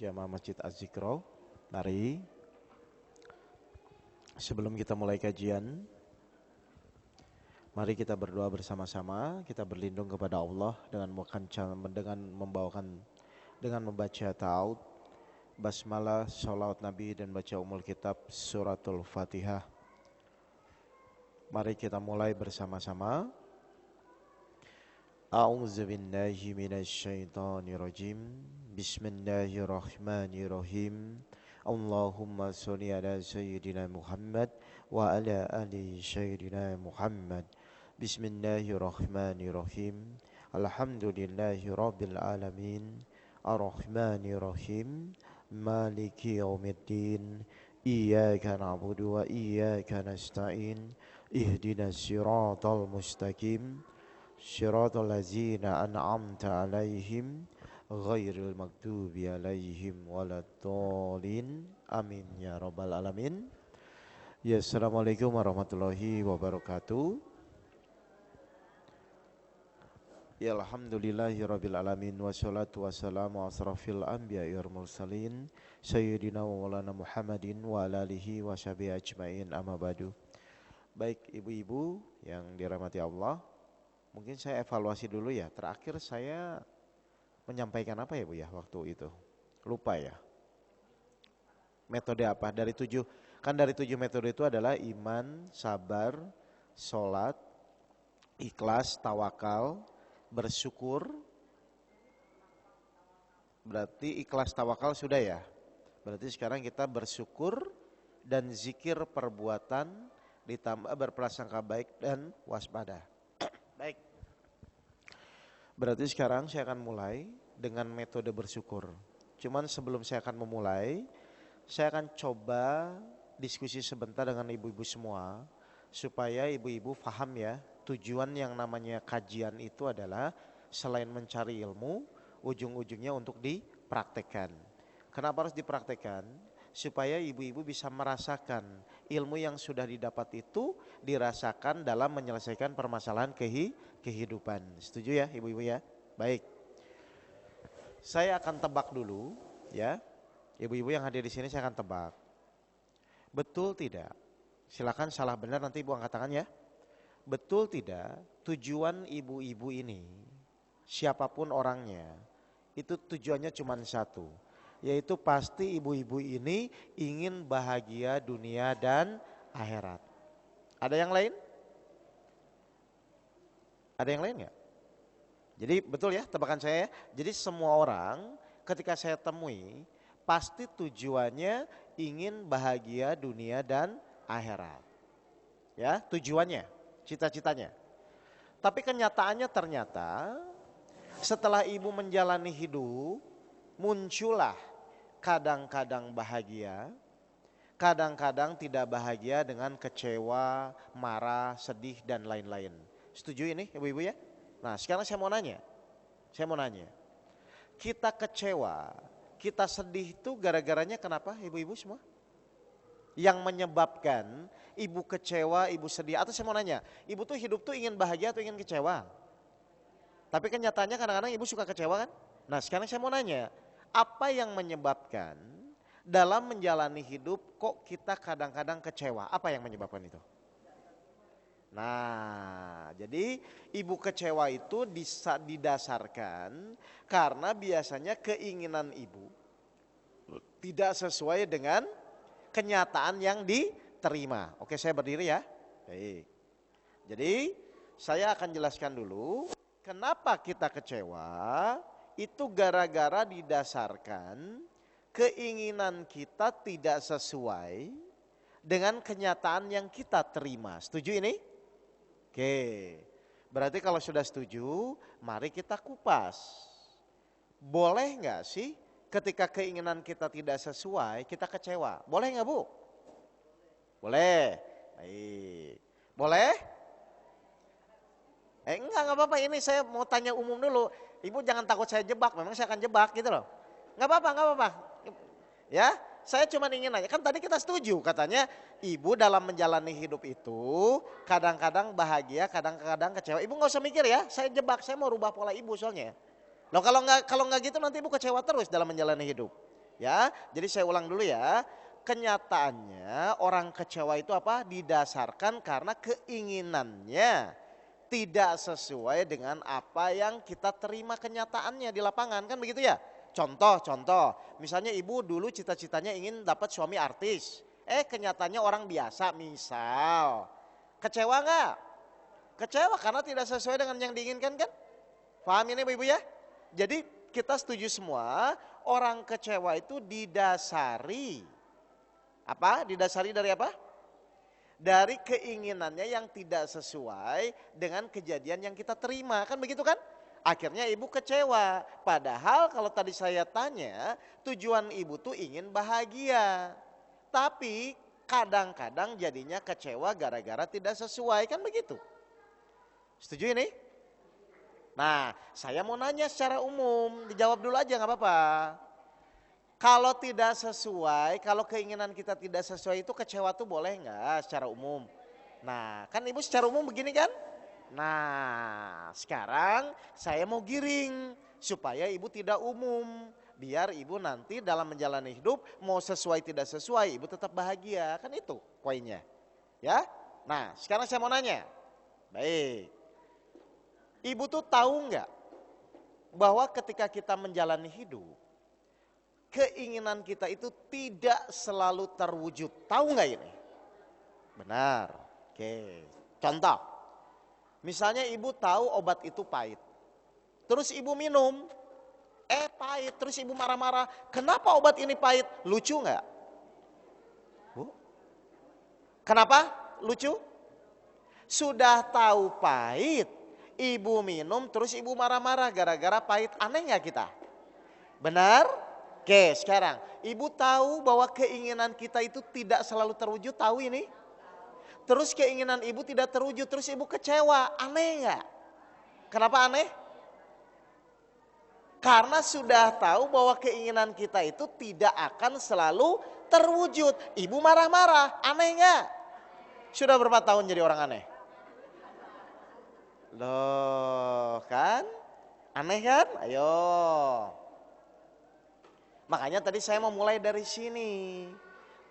Jamaah Masjid Az-Zikro. Mari sebelum kita mulai kajian, mari kita berdoa bersama-sama. Kita berlindung kepada Allah dengan membaca ta'awud, basmalah, sholawat Nabi dan baca umul kitab suratul Fatihah. Mari kita mulai bersama-sama. A'udzu billahi minasyaitonir rajim. Bismillahirrahmanirrahim. Allahumma sholli ala sayyidina Muhammad wa ala ali sayyidina Muhammad. Bismillahirrahmanirrahim. Alhamdulillahi rabbil alamin. Ar-Rahmanirrahim. Maliki yaumiddin. Iyyaka na'budu wa iyyaka nasta'in. Ihdinas siratal mustaqim. Syiratal ladzina an'amta 'alaihim ghairil maghdubi 'alaihim waladdallin. Amin ya rabbal alamin. Ya, assalamualaikum warahmatullahi wabarakatuh. Ya, alhamdulillahirabbil alamin wassalatu wassalamu asrafil anbiya'i wal mursalin sayyidina wa maulana Muhammadin wa ala alihi wa sahbihi ajmain, amma ba'du. Baik ibu-ibu yang dirahmati Allah, mungkin saya evaluasi dulu ya. Terakhir saya menyampaikan apa ya Bu ya waktu itu? Lupa ya. Metode apa? Dari 7 metode itu adalah iman, sabar, sholat, ikhlas, tawakal, bersyukur. Berarti ikhlas tawakal sudah ya. Berarti sekarang kita bersyukur dan zikir perbuatan ditambah berprasangka baik dan waspada. Baik. Berarti sekarang saya akan mulai dengan metode bersyukur. Cuman sebelum saya akan memulai, saya akan coba diskusi sebentar dengan ibu-ibu semua supaya ibu-ibu paham ya, tujuan yang namanya kajian itu adalah selain mencari ilmu, ujung-ujungnya untuk dipraktekkan. Kenapa harus dipraktekkan? Supaya ibu-ibu bisa merasakan ilmu yang sudah didapat itu dirasakan dalam menyelesaikan permasalahan kehidupan. Setuju ya ibu-ibu ya? Baik. Saya akan tebak dulu ya. Ibu-ibu yang hadir di sini saya akan tebak. Betul tidak? Silakan salah benar nanti ibu angkat tangan ya. Betul tidak? Tujuan ibu-ibu ini, siapapun orangnya, itu tujuannya cuma satu. Yaitu pasti ibu-ibu ini ingin bahagia dunia dan akhirat. Ada yang lain? Ada yang lain nggak? Jadi betul ya tebakan saya. Jadi semua orang ketika saya temui pasti tujuannya ingin bahagia dunia dan akhirat. Ya, tujuannya, cita-citanya. Tapi kenyataannya ternyata setelah ibu menjalani hidup, muncullah kadang-kadang bahagia, kadang-kadang tidak bahagia dengan kecewa, marah, sedih dan lain-lain. Setuju ini ibu-ibu ya? Nah sekarang saya mau nanya. Kita kecewa, kita sedih itu gara-garanya kenapa ibu-ibu semua? Yang menyebabkan ibu kecewa, ibu sedih. Atau saya mau nanya, ibu tuh hidup tuh ingin bahagia atau ingin kecewa? Tapi kenyataannya kadang-kadang ibu suka kecewa kan? Nah sekarang saya mau nanya, apa yang menyebabkan dalam menjalani hidup kok kita kadang-kadang kecewa? Apa yang menyebabkan itu? Nah, jadi ibu kecewa itu didasarkan karena biasanya keinginan ibu tidak sesuai dengan kenyataan yang diterima. Oke, saya berdiri ya. Baik. Jadi, saya akan jelaskan dulu kenapa kita kecewa. Itu gara-gara didasarkan keinginan kita tidak sesuai dengan kenyataan yang kita terima. Setuju ini? Oke, berarti kalau sudah setuju, mari kita kupas. Boleh nggak sih ketika keinginan kita tidak sesuai, kita kecewa? Boleh nggak Bu? Boleh. Baik. Boleh? Enggak apa-apa, ini saya mau tanya umum dulu. Ibu jangan takut saya jebak, memang saya akan jebak gitu loh. Enggak apa-apa. Ya, saya cuma ingin nanya, kan tadi kita setuju katanya ibu dalam menjalani hidup itu kadang-kadang bahagia, kadang-kadang kecewa. Ibu nggak usah mikir ya, saya mau rubah pola ibu soalnya. Loh kalau nggak gitu nanti ibu kecewa terus dalam menjalani hidup. Ya, jadi saya ulang dulu ya. Kenyataannya orang kecewa itu apa? Didasarkan karena keinginannya tidak sesuai dengan apa yang kita terima kenyataannya di lapangan, kan begitu ya? Contoh, misalnya ibu dulu cita-citanya ingin dapat suami artis. Kenyataannya orang biasa misal. Kecewa nggak? Kecewa karena tidak sesuai dengan yang diinginkan kan? Paham ini ibu ya? Jadi kita setuju semua orang kecewa itu didasari. Apa? Didasari dari apa? Dari keinginannya yang tidak sesuai dengan kejadian yang kita terima. Kan begitu kan? Akhirnya ibu kecewa. Padahal kalau tadi saya tanya, tujuan ibu tuh ingin bahagia. Tapi kadang-kadang jadinya kecewa gara-gara tidak sesuai. Kan begitu? Setuju ini? Nah, saya mau nanya secara umum. Dijawab dulu aja gak apa-apa. Kalau tidak sesuai, kalau keinginan kita tidak sesuai itu kecewa tuh boleh nggak secara umum? Nah, kan ibu secara umum begini kan? Nah, sekarang saya mau giring supaya ibu tidak umum. Biar ibu nanti dalam menjalani hidup mau sesuai tidak sesuai, ibu tetap bahagia. Kan itu poinnya. Ya? Nah, sekarang saya mau nanya. Baik. Ibu tuh tahu nggak bahwa ketika kita menjalani hidup, keinginan kita itu tidak selalu terwujud. Tahu nggak ini? Benar. Oke. Contoh. Misalnya ibu tahu obat itu pahit. Terus ibu minum. Pahit. Terus ibu marah-marah. Kenapa obat ini pahit? Lucu nggak? Bu? Kenapa? Lucu? Sudah tahu pahit. Ibu minum terus ibu marah-marah gara-gara pahit. Aneh nggak kita? Benar? Oke, sekarang ibu tahu bahwa keinginan kita itu tidak selalu terwujud, tahu ini? Terus keinginan ibu tidak terwujud, terus ibu kecewa, aneh nggak? Kenapa aneh? Karena sudah tahu bahwa keinginan kita itu tidak akan selalu terwujud. Ibu marah-marah, aneh nggak? Sudah berapa tahun jadi orang aneh? Loh kan? Aneh kan? Ayo. Makanya tadi saya mau mulai dari sini.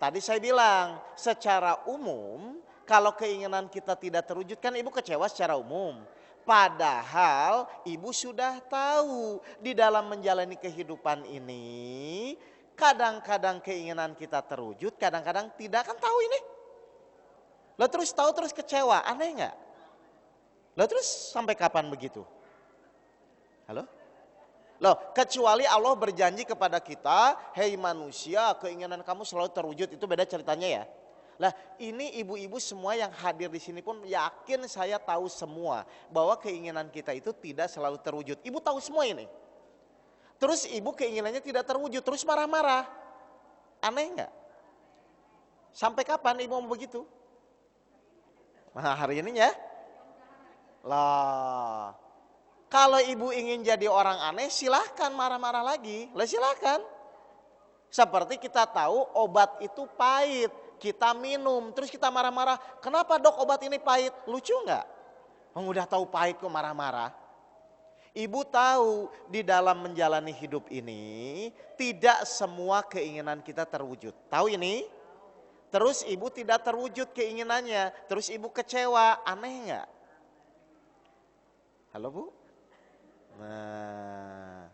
Tadi saya bilang secara umum kalau keinginan kita tidak terwujud kan ibu kecewa secara umum. Padahal ibu sudah tahu di dalam menjalani kehidupan ini kadang-kadang keinginan kita terwujud, kadang-kadang tidak, kan tahu ini. Lo terus tahu terus kecewa, aneh nggak? Lo terus sampai kapan begitu? Halo? Loh, kecuali Allah berjanji kepada kita, hei manusia, keinginan kamu selalu terwujud, itu beda ceritanya ya. Lah, ini ibu-ibu semua yang hadir di sini pun yakin saya tahu semua bahwa keinginan kita itu tidak selalu terwujud. Ibu tahu semua ini. Terus ibu keinginannya tidak terwujud, terus marah-marah. Aneh nggak? Sampai kapan ibu mau begitu? Nah, hari ini ya. Lah. Kalau ibu ingin jadi orang aneh silahkan marah-marah lagi. Lah silahkan. Seperti kita tahu obat itu pahit. Kita minum terus kita marah-marah. Kenapa dok obat ini pahit? Lucu nggak? Udah tahu pahit kok marah-marah. Ibu tahu di dalam menjalani hidup ini tidak semua keinginan kita terwujud. Tahu ini? Terus ibu tidak terwujud keinginannya. Terus ibu kecewa. Aneh nggak? Halo Bu? Nah,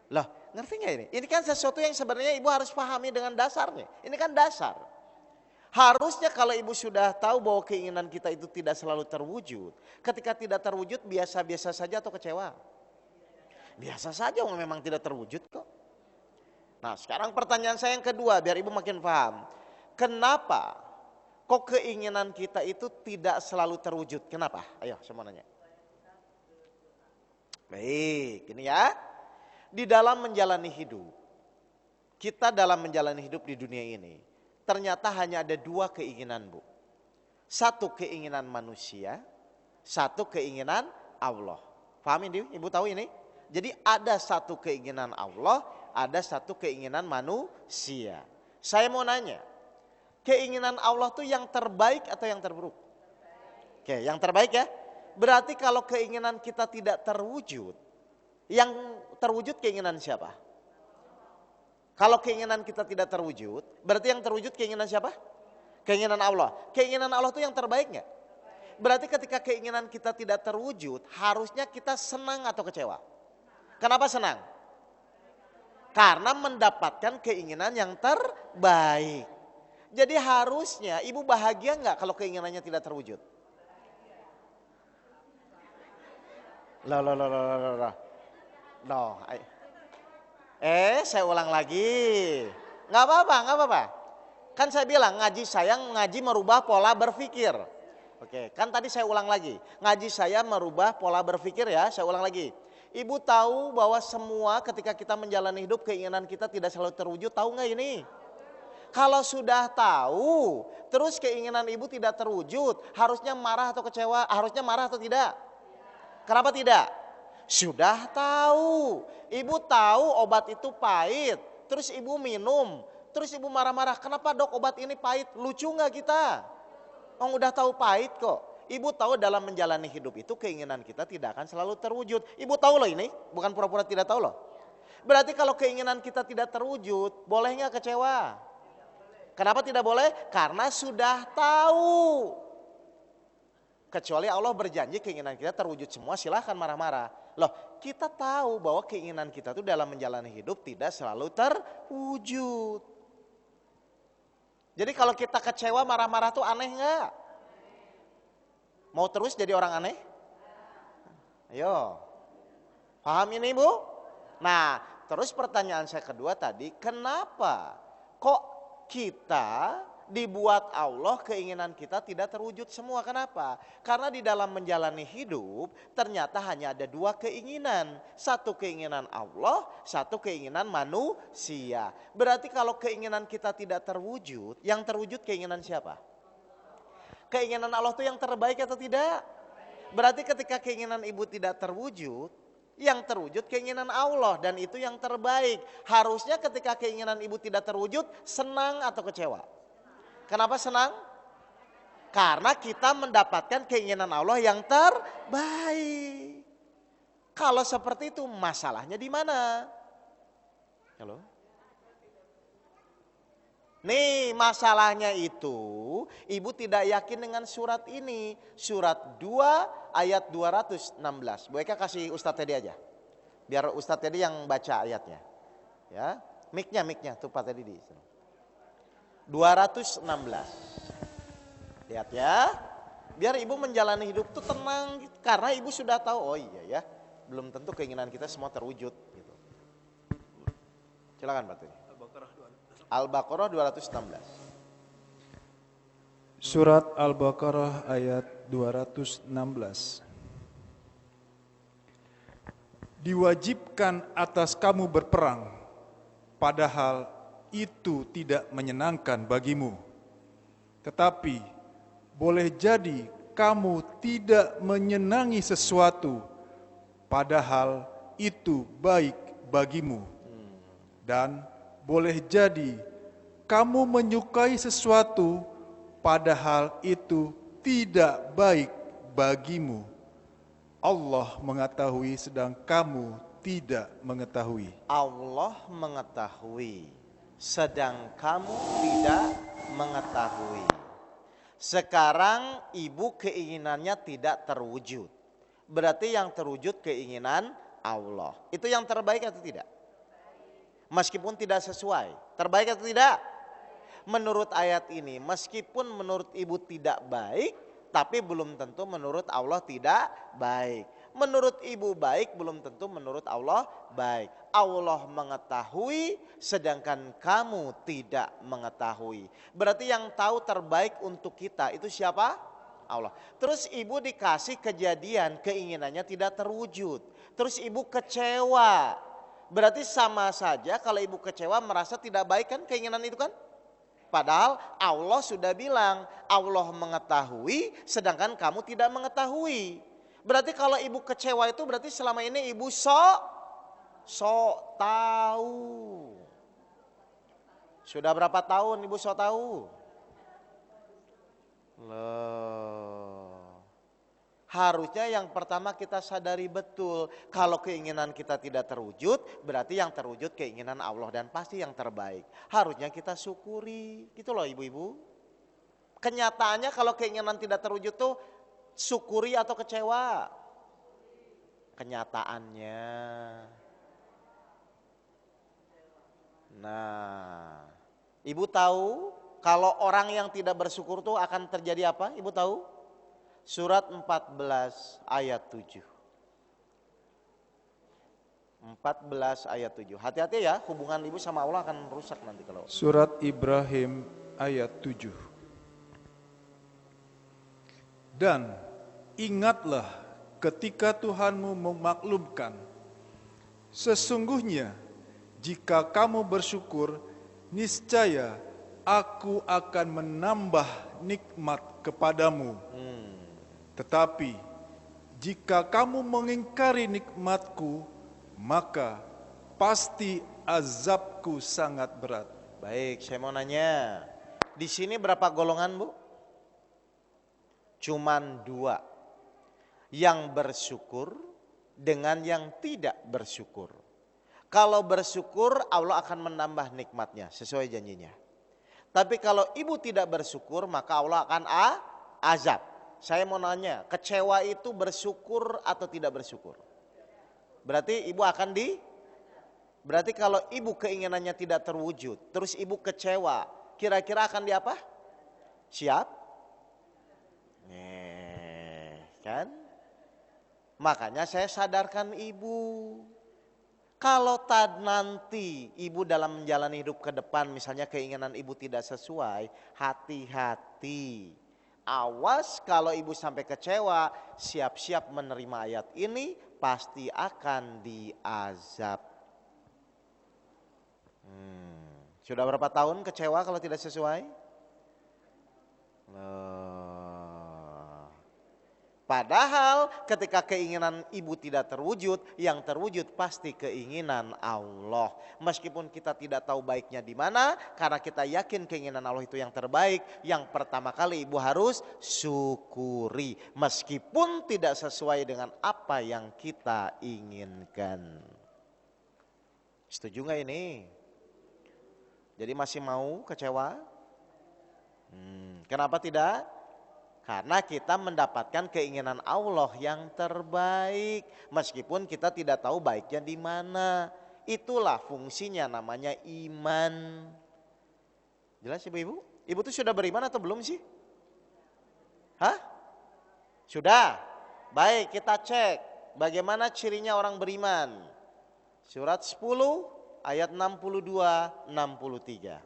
loh ngerti gak ini? Ini kan sesuatu yang sebenarnya ibu harus pahami dengan dasarnya. Ini kan dasar. Harusnya kalau ibu sudah tahu bahwa keinginan kita itu tidak selalu terwujud. Ketika tidak terwujud biasa-biasa saja atau kecewa? Biasa saja memang tidak terwujud kok. Nah sekarang pertanyaan saya yang kedua biar ibu makin paham. Kenapa kok keinginan kita itu tidak selalu terwujud? Kenapa? Ayo saya mau nanya. Baik, ini ya. Di dalam menjalani hidup, kita dalam menjalani hidup di dunia ini, ternyata hanya ada dua keinginan Bu. Satu keinginan manusia, satu keinginan Allah. Paham ini? Ibu tahu ini? Jadi ada satu keinginan Allah, ada satu keinginan manusia. Saya mau nanya, keinginan Allah tuh yang terbaik atau yang terburuk? Oke, yang terbaik ya. Berarti kalau keinginan kita tidak terwujud, yang terwujud keinginan siapa? Kalau keinginan kita tidak terwujud, berarti yang terwujud keinginan siapa? Keinginan Allah. Keinginan Allah itu yang terbaik nggak? Berarti ketika keinginan kita tidak terwujud, harusnya kita senang atau kecewa? Kenapa senang? Karena mendapatkan keinginan yang terbaik. Jadi harusnya ibu bahagia nggak kalau keinginannya tidak terwujud? Loh. No. Saya ulang lagi. Nggak apa-apa. Kan saya bilang ngaji merubah pola berpikir. Oke, kan tadi saya ulang lagi. Ngaji saya merubah pola berpikir ya, saya ulang lagi. Ibu tahu bahwa semua ketika kita menjalani hidup keinginan kita tidak selalu terwujud, tahu nggak ini? Kalau sudah tahu, terus keinginan ibu tidak terwujud, harusnya marah atau kecewa? Harusnya marah atau tidak? Kenapa tidak? Sudah tahu, ibu tahu obat itu pahit, terus ibu minum, terus ibu marah-marah, kenapa dok obat ini pahit? Lucu nggak kita? Udah tahu pahit kok. Ibu tahu dalam menjalani hidup itu keinginan kita tidak akan selalu terwujud. Ibu tahu loh ini, bukan pura-pura tidak tahu loh. Berarti kalau keinginan kita tidak terwujud, boleh nggak kecewa? Kenapa tidak boleh? Karena sudah tahu. Kecuali Allah berjanji keinginan kita terwujud semua, silahkan marah-marah. Loh, kita tahu bahwa keinginan kita itu dalam menjalani hidup tidak selalu terwujud. Jadi kalau kita kecewa marah-marah tuh aneh nggak? Mau terus jadi orang aneh? Ayo, paham ini Bu? Nah, terus pertanyaan saya kedua tadi, kenapa kok kita dibuat Allah keinginan kita tidak terwujud semua? Kenapa? Karena di dalam menjalani hidup ternyata hanya ada dua keinginan. Satu keinginan Allah, satu keinginan manusia. Berarti kalau keinginan kita tidak terwujud, yang terwujud keinginan siapa? Keinginan Allah itu yang terbaik atau tidak? Berarti ketika keinginan ibu tidak terwujud, yang terwujud keinginan Allah dan itu yang terbaik. Harusnya ketika keinginan ibu tidak terwujud, senang atau kecewa? Kenapa senang? Karena kita mendapatkan keinginan Allah yang terbaik. Kalau seperti itu masalahnya di mana? Halo? Nih masalahnya itu ibu tidak yakin dengan surat ini. Surat 2 ayat 216. Bu Eka kasih Ustadz tadi aja. Biar Ustadz tadi yang baca ayatnya. Ya, mic-nya tuh Pak tadi di 216. Lihat ya. Biar ibu menjalani hidup tuh tenang karena ibu sudah tahu, oh iya ya, belum tentu keinginan kita semua terwujud gitu. Silakan Pak tadi. Al-Baqarah 216. Surat Al-Baqarah ayat 216. Diwajibkan atas kamu berperang, padahal itu tidak menyenangkan bagimu. Tetapi boleh jadi kamu tidak menyenangi sesuatu, padahal itu baik bagimu. Dan boleh jadi kamu menyukai sesuatu padahal itu tidak baik bagimu. Allah mengetahui sedang kamu tidak mengetahui. Allah mengetahui sedang kamu tidak mengetahui. Sekarang ibu keinginannya tidak terwujud. Berarti yang terwujud keinginan Allah. Itu yang terbaik atau tidak? Meskipun tidak sesuai, terbaik atau tidak? Menurut ayat ini, meskipun menurut ibu tidak baik, tapi belum tentu menurut Allah tidak baik. Menurut ibu baik, belum tentu menurut Allah baik. Allah mengetahui, sedangkan kamu tidak mengetahui. Berarti yang tahu terbaik untuk kita itu siapa? Allah. Terus ibu dikasih kejadian, keinginannya tidak terwujud. Terus ibu kecewa. Berarti sama saja kalau ibu kecewa merasa tidak baik kan keinginan itu kan? Padahal Allah sudah bilang Allah mengetahui sedangkan kamu tidak mengetahui. Berarti kalau ibu kecewa itu berarti selama ini ibu sok tahu. Sudah berapa tahun ibu sok tahu? Loh. Harusnya yang pertama kita sadari betul, kalau keinginan kita tidak terwujud, berarti yang terwujud keinginan Allah dan pasti yang terbaik. Harusnya kita syukuri, gitu loh ibu-ibu. Kenyataannya kalau keinginan tidak terwujud tuh syukuri atau kecewa? Kenyataannya. Nah, ibu tahu kalau orang yang tidak bersyukur tuh akan terjadi apa? Ibu tahu? Surat 14 ayat 7. 14 ayat 7. Hati-hati ya, hubungan ibu sama Allah akan rusak nanti kalau. Surat Ibrahim ayat 7. Dan ingatlah ketika Tuhanmu memaklumkan, sesungguhnya jika kamu bersyukur, niscaya aku akan menambah nikmat kepadamu. Tetapi jika kamu mengingkari nikmatku, maka pasti azabku sangat berat. Baik, saya mau nanya. Di sini berapa golongan, Bu? Cuman 2. Yang bersyukur dengan yang tidak bersyukur. Kalau bersyukur, Allah akan menambah nikmatnya sesuai janjinya. Tapi kalau ibu tidak bersyukur, maka Allah akan azab. Saya mau nanya, kecewa itu bersyukur atau tidak bersyukur? Berarti ibu akan berarti kalau ibu keinginannya tidak terwujud, terus ibu kecewa, kira-kira akan apa? Siap? Kan? Makanya saya sadarkan ibu. Kalau nanti ibu dalam menjalani hidup ke depan, misalnya keinginan ibu tidak sesuai, hati-hati. Awas kalau ibu sampai kecewa, siap-siap menerima ayat ini, pasti akan diazab. Sudah berapa tahun kecewa kalau tidak sesuai? Padahal ketika keinginan ibu tidak terwujud, yang terwujud pasti keinginan Allah. Meskipun kita tidak tahu baiknya di mana, karena kita yakin keinginan Allah itu yang terbaik, yang pertama kali ibu harus syukuri. Meskipun tidak sesuai dengan apa yang kita inginkan. Setuju gak ini? Jadi masih mau kecewa? Kenapa tidak? Karena kita mendapatkan keinginan Allah yang terbaik, meskipun kita tidak tahu baiknya di mana. Itulah fungsinya, namanya iman. Jelas ibu-ibu? Ibu tuh sudah beriman atau belum sih? Hah? Sudah? Baik, kita cek bagaimana cirinya orang beriman. Surat 10 ayat 62-63.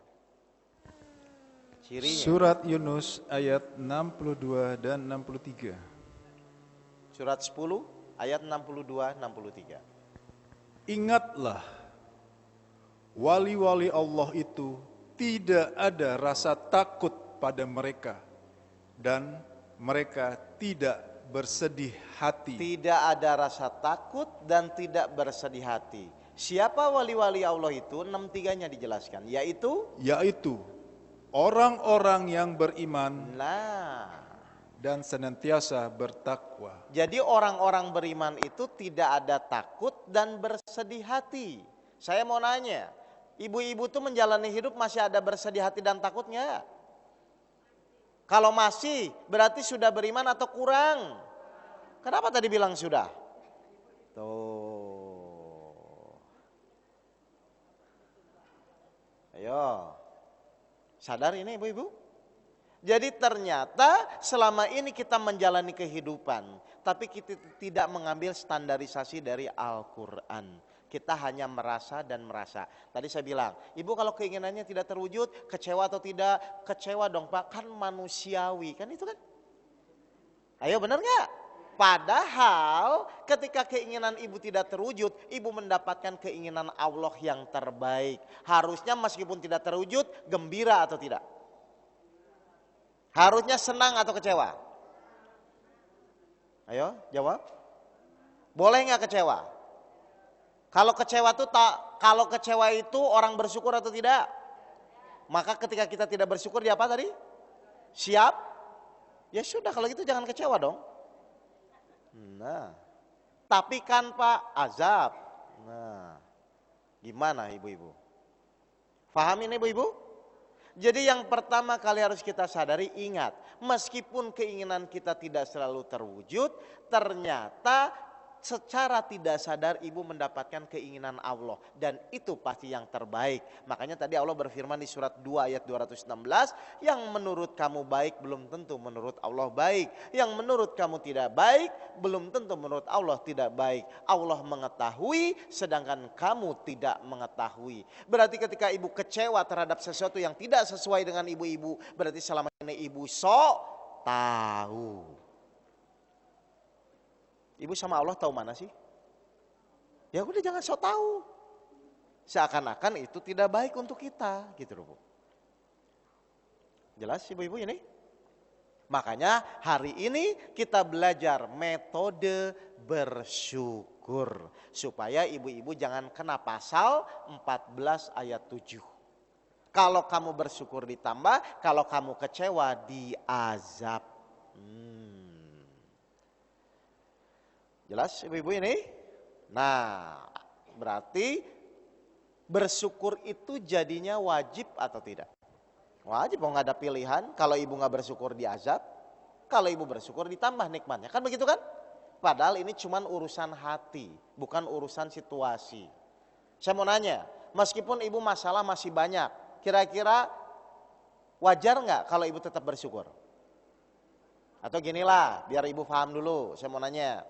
Cirinya. Surat Yunus ayat 62 dan 63. Surat 10 ayat 62-63. Ingatlah, wali-wali Allah itu tidak ada rasa takut pada mereka dan mereka tidak bersedih hati. Tidak ada rasa takut dan tidak bersedih hati. Siapa wali-wali Allah itu? 6-3-nya dijelaskan, yaitu orang-orang yang beriman nah, dan senantiasa bertakwa. jadi orang-orang beriman itu tidak ada takut dan bersedih hati. Saya mau nanya, ibu-ibu tuh menjalani hidup masih ada bersedih hati dan takutnya? Kalau masih, berarti sudah beriman atau kurang? Kenapa tadi bilang sudah? Tuh. Ayo. Sadar ini ibu-ibu? Jadi ternyata selama ini kita menjalani kehidupan, tapi kita tidak mengambil standarisasi dari Al-Quran. Kita hanya merasa dan merasa. Tadi saya bilang, ibu kalau keinginannya tidak terwujud, kecewa atau tidak? Kecewa dong Pak, kan manusiawi, kan itu kan? Ayo benar gak? Padahal ketika keinginan ibu tidak terwujud, ibu mendapatkan keinginan Allah yang terbaik. Harusnya meskipun tidak terwujud, gembira atau tidak? Harusnya senang atau kecewa? Ayo jawab. Boleh nggak kecewa? Kalau kecewa itu orang bersyukur atau tidak? Maka ketika kita tidak bersyukur, dia apa tadi? Siap? Ya sudah, kalau gitu jangan kecewa dong. Nah, tapi kan Pak azab. Nah, gimana ibu-ibu? Paham ini ibu-ibu? Jadi yang pertama kali harus kita sadari, ingat, meskipun keinginan kita tidak selalu terwujud, ternyata secara tidak sadar ibu mendapatkan keinginan Allah, dan itu pasti yang terbaik. Makanya tadi Allah berfirman di surat 2 ayat 216, yang menurut kamu baik belum tentu menurut Allah baik, yang menurut kamu tidak baik belum tentu menurut Allah tidak baik. Allah mengetahui sedangkan kamu tidak mengetahui. Berarti ketika ibu kecewa terhadap sesuatu yang tidak sesuai dengan ibu-ibu, berarti selama ini ibu sok tahu. Ibu sama Allah tahu mana sih? Ya udah jangan sok tahu. Seakan-akan itu tidak baik untuk kita, gitu loh Bu. Jelas ibu-ibu ini? Makanya hari ini kita belajar metode bersyukur. Supaya ibu-ibu jangan kena pasal 14 ayat 7. Kalau kamu bersyukur ditambah, kalau kamu kecewa diazab. Jelas ibu-ibu ini? Nah, berarti bersyukur itu jadinya wajib atau tidak? Wajib, mau nggak ada pilihan. Kalau ibu nggak bersyukur diazab, kalau ibu bersyukur ditambah nikmatnya. Kan begitu kan? Padahal ini cuma urusan hati, bukan urusan situasi. Saya mau nanya, meskipun ibu masalah masih banyak, kira-kira wajar nggak kalau ibu tetap bersyukur? Atau ginilah, biar ibu paham dulu, saya mau nanya.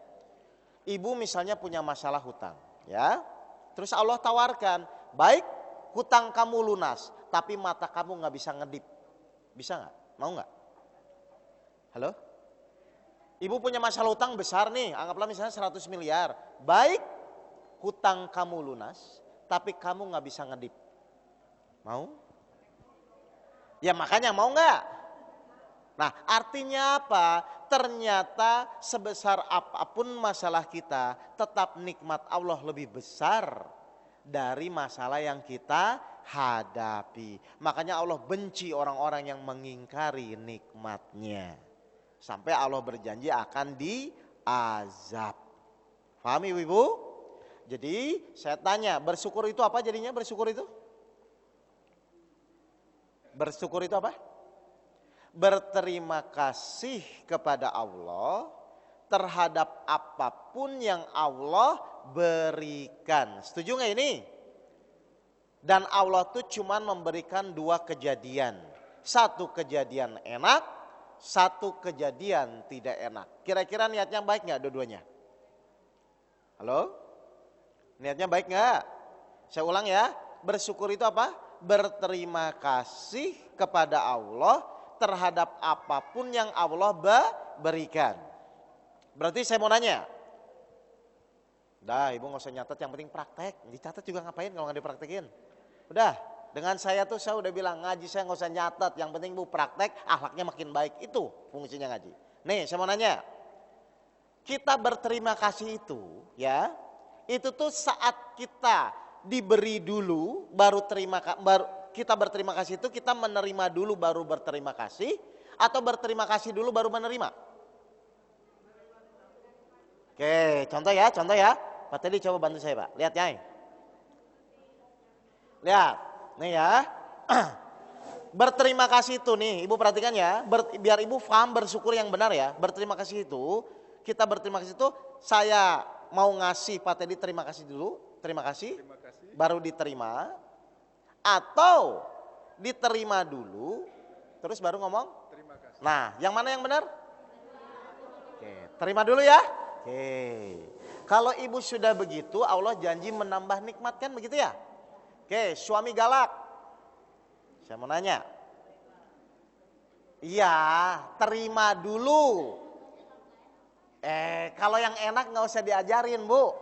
Ibu misalnya punya masalah hutang, ya. Terus Allah tawarkan, baik hutang kamu lunas, tapi mata kamu nggak bisa ngedip. Bisa nggak? Mau nggak? Halo? Ibu punya masalah hutang besar nih, anggaplah misalnya 100 miliar. Baik hutang kamu lunas, tapi kamu nggak bisa ngedip. Mau? Ya makanya mau nggak? Nah, artinya apa? Ternyata sebesar apapun masalah kita, tetap nikmat Allah lebih besar dari masalah yang kita hadapi. Makanya Allah benci orang-orang yang mengingkari nikmatnya. Sampai Allah berjanji akan diazab. Paham ibu-ibu? Jadi saya tanya, bersyukur itu apa jadinya bersyukur itu? Bersyukur itu apa? Berterima kasih kepada Allah terhadap apapun yang Allah berikan. Setuju nggak ini? Dan Allah tuh cuma memberikan 2 kejadian. 1 kejadian enak, 1 kejadian tidak enak. Kira-kira niatnya baik nggak dua-duanya? Halo? Niatnya baik nggak? Saya ulang ya, bersyukur itu apa? Berterima kasih kepada Allah terhadap apapun yang Allah berikan. Berarti saya mau nanya. Dah, ibu nggak usah nyatet, yang penting praktek. Dicatat juga ngapain kalau nggak dipraktekin? Udah, dengan saya tuh saya udah bilang ngaji saya nggak usah nyatet, yang penting ibu praktek, akhlaknya makin baik. Itu fungsinya ngaji. Nih, saya mau nanya. Kita berterima kasih itu, ya, itu tuh saat kita diberi dulu, baru kita berterima kasih itu kita menerima dulu baru berterima kasih, atau berterima kasih dulu baru menerima? Oke, contoh ya. Pak Teddy coba bantu saya Pak, lihat ya. Lihat, nih ya. Berterima kasih itu nih, ibu perhatikan ya, biar ibu paham bersyukur yang benar ya. Berterima kasih itu, kita berterima kasih itu, saya mau ngasih Pak Teddy terima kasih dulu, terima kasih. Baru diterima. Atau diterima dulu, terus baru ngomong terima kasih. Nah, yang mana yang benar? Oke, terima dulu ya. Oke, kalau ibu sudah begitu, Allah janji menambah nikmat kan begitu ya? Oke, suami galak. Saya mau nanya. Iya, terima dulu. Kalau yang enak nggak usah diajarin Bu.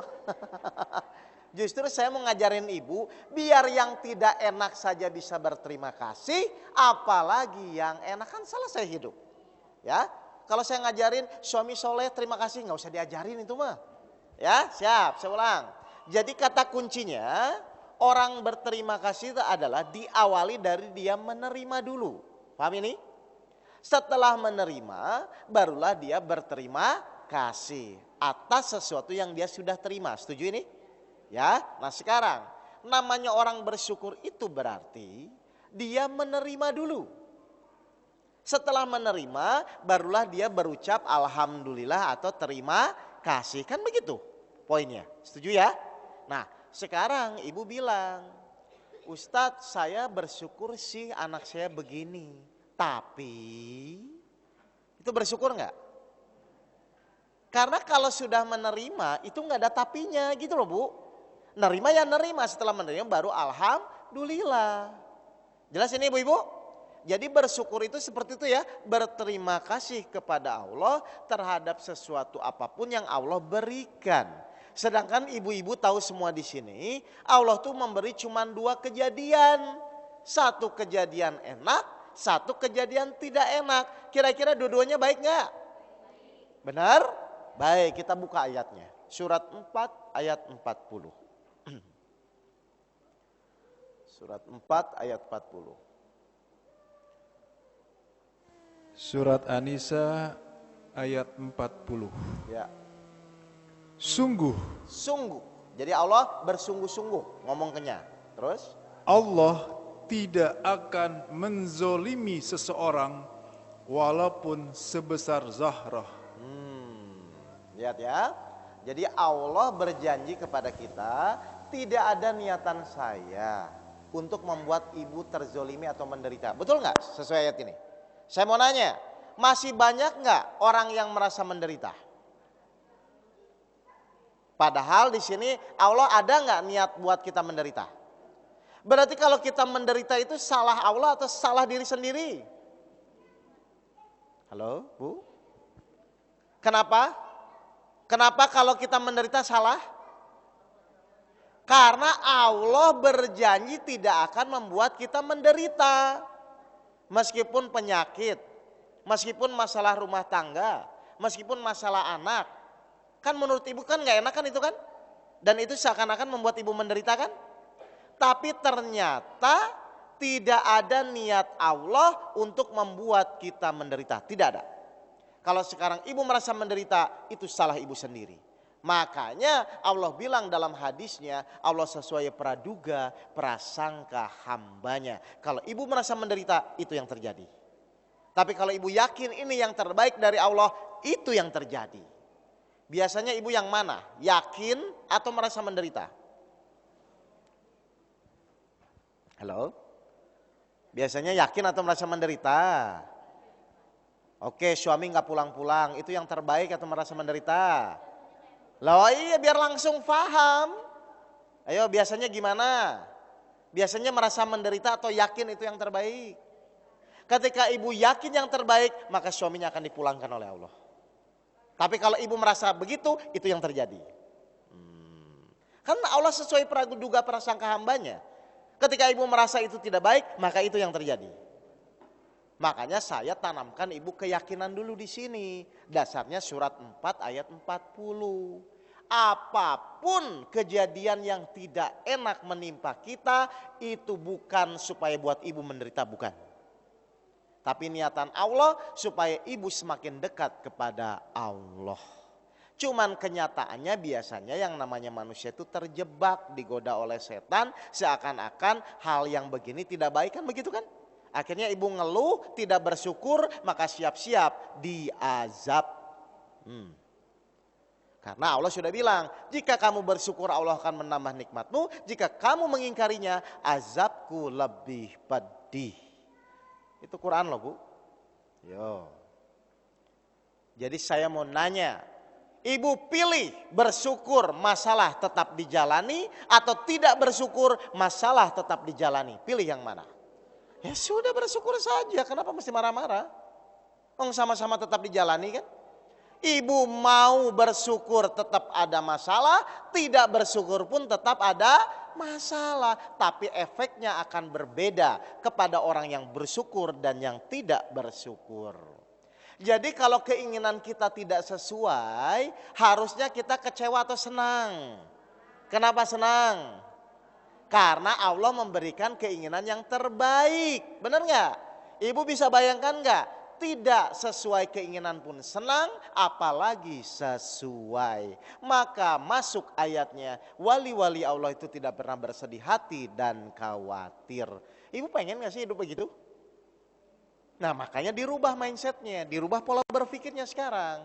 Justru saya mau ngajarin ibu, biar yang tidak enak saja bisa berterima kasih, apalagi yang enak, kan selesai hidup. Ya, kalau saya ngajarin suami soleh terima kasih, nggak usah diajarin itu mah. Ya, siap, saya ulang. Jadi kata kuncinya, orang berterima kasih itu adalah diawali dari dia menerima dulu. Paham ini? Setelah menerima, barulah dia berterima kasih atas sesuatu yang dia sudah terima. Setuju ini? Ya. Nah sekarang namanya orang bersyukur itu berarti dia menerima dulu. Setelah menerima barulah dia berucap alhamdulillah atau terima kasih. Kan begitu poinnya. Setuju ya? Nah sekarang ibu bilang, Ustadz saya bersyukur sih anak saya begini. Tapi itu bersyukur nggak? Karena kalau sudah menerima itu nggak ada tapinya gitu loh Bu. Nerima ya nerima, setelah menerima baru alhamdulillah. Jelas ini ibu-ibu? Jadi bersyukur itu seperti itu ya, berterima kasih kepada Allah terhadap sesuatu apapun yang Allah berikan. Sedangkan ibu-ibu tahu semua di sini, Allah tuh memberi cuma 2 kejadian. Satu kejadian enak, satu kejadian tidak enak. Kira-kira dua-duanya baik nggak? Benar? Baik, kita buka ayatnya. Surat 4 ayat 40. Surat 4 ayat 40. Surat An-Nisa ayat 40. Ya. Sungguh Sungguh. Jadi Allah bersungguh-sungguh ngomongnya. Terus? Allah tidak akan menzolimi seseorang walaupun sebesar zarah. Lihat ya. Jadi Allah berjanji kepada kita, tidak ada niatan saya untuk membuat ibu terzolimi atau menderita. Betul nggak sesuai ayat ini? Saya mau nanya, masih banyak nggak orang yang merasa menderita? Padahal di sini Allah ada nggak niat buat kita menderita? Berarti kalau kita menderita itu salah Allah atau salah diri sendiri? Halo, Bu? Kenapa? Kenapa kalau kita menderita salah? Karena Allah berjanji tidak akan membuat kita menderita. Meskipun penyakit, meskipun masalah rumah tangga, meskipun masalah anak. Kan menurut ibu kan gak enak kan itu kan? Dan itu seakan-akan membuat ibu menderita kan? Tapi ternyata tidak ada niat Allah untuk membuat kita menderita. Tidak ada. Kalau sekarang ibu merasa menderita, itu salah ibu sendiri. Makanya Allah bilang dalam hadisnya, Allah sesuai praduga, prasangka hambanya. Kalau ibu merasa menderita, itu yang terjadi. Tapi kalau ibu yakin ini yang terbaik dari Allah, itu yang terjadi. Biasanya ibu yang mana? Yakin atau merasa menderita? Halo? Biasanya yakin atau merasa menderita? Oke, suami nggak pulang-pulang, itu yang terbaik atau merasa menderita? Loh iya, biar langsung paham. Ayo, biasanya gimana? Biasanya merasa menderita atau yakin itu yang terbaik? Ketika ibu yakin yang terbaik, maka suaminya akan dipulangkan oleh Allah. Tapi kalau ibu merasa begitu, itu yang terjadi. Karena Allah sesuai praduga prasangka hambanya. Ketika ibu merasa itu tidak baik, maka itu yang terjadi. Makanya saya tanamkan ibu keyakinan dulu di sini. Dasarnya surat 4 ayat 40. Apapun kejadian yang tidak enak menimpa kita, itu bukan supaya buat ibu menderita, bukan. Tapi niatan Allah supaya ibu semakin dekat kepada Allah. Cuman kenyataannya biasanya yang namanya manusia itu terjebak, digoda oleh setan, seakan-akan hal yang begini tidak baik, kan begitu kan? Akhirnya ibu ngeluh, tidak bersyukur, maka siap-siap diazab. Karena Allah sudah bilang, jika kamu bersyukur Allah akan menambah nikmatmu, jika kamu mengingkarinya, azabku lebih pedih. Itu Quran loh Bu. Yo. Jadi saya mau nanya, ibu pilih bersyukur masalah tetap dijalani atau tidak bersyukur masalah tetap dijalani? Pilih yang mana? Ya sudah bersyukur saja, kenapa mesti marah-marah? Sama-sama tetap dijalani kan? Ibu mau bersyukur tetap ada masalah, tidak bersyukur pun tetap ada masalah. Tapi efeknya akan berbeda kepada orang yang bersyukur dan yang tidak bersyukur. Jadi kalau keinginan kita tidak sesuai, harusnya kita kecewa atau senang? Kenapa senang? Karena Allah memberikan keinginan yang terbaik. Benar nggak? Ibu bisa bayangkan nggak? Tidak sesuai keinginan pun senang, apalagi sesuai. Maka masuk ayatnya, wali-wali Allah itu tidak pernah bersedih hati dan khawatir. Ibu pengen gak sih hidup begitu? Nah makanya dirubah mindsetnya, dirubah pola berpikirnya sekarang.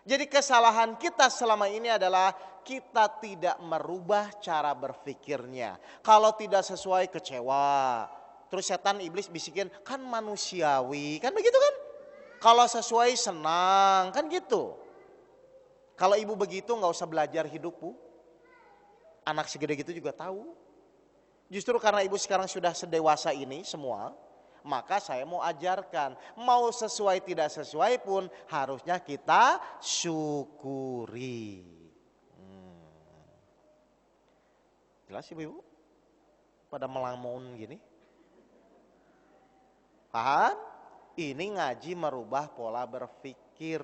Jadi kesalahan kita selama ini adalah kita tidak merubah cara berpikirnya. Kalau tidak sesuai kecewa. Terus setan iblis bisikin, kan manusiawi, kan begitu kan? Kalau sesuai senang, kan gitu. Kalau ibu begitu nggak usah belajar hidup, Bu. Anak segede gitu juga tahu. Justru karena ibu sekarang sudah sedewasa ini semua, maka saya mau ajarkan, mau sesuai tidak sesuai pun harusnya kita syukuri. Jelas ibu-ibu? Pada melamun gini. Paham? Ini ngaji merubah pola berpikir.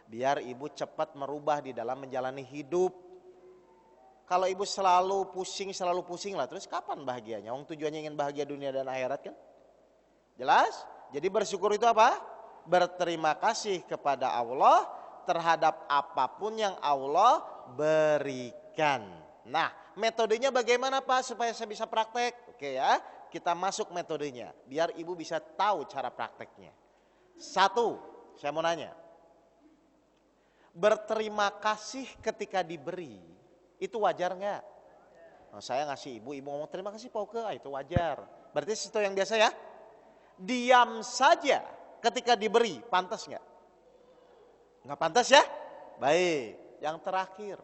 Biar ibu cepat merubah di dalam menjalani hidup. Kalau ibu selalu pusing lah. Terus kapan bahagianya? Wong tujuannya ingin bahagia dunia dan akhirat kan? Jelas? Jadi bersyukur itu apa? Berterima kasih kepada Allah terhadap apapun yang Allah berikan. Nah, metodenya bagaimana Pak supaya saya bisa praktek? Oke ya. Kita masuk metodenya, biar ibu bisa tahu cara prakteknya. Satu, saya mau nanya. Berterima kasih ketika diberi, itu wajar nggak? Nah, saya ngasih ibu ngomong terima kasih Pak Uke, itu wajar. Berarti itu yang biasa ya? Diam saja ketika diberi, pantas nggak? Nggak pantas ya? Baik, yang terakhir.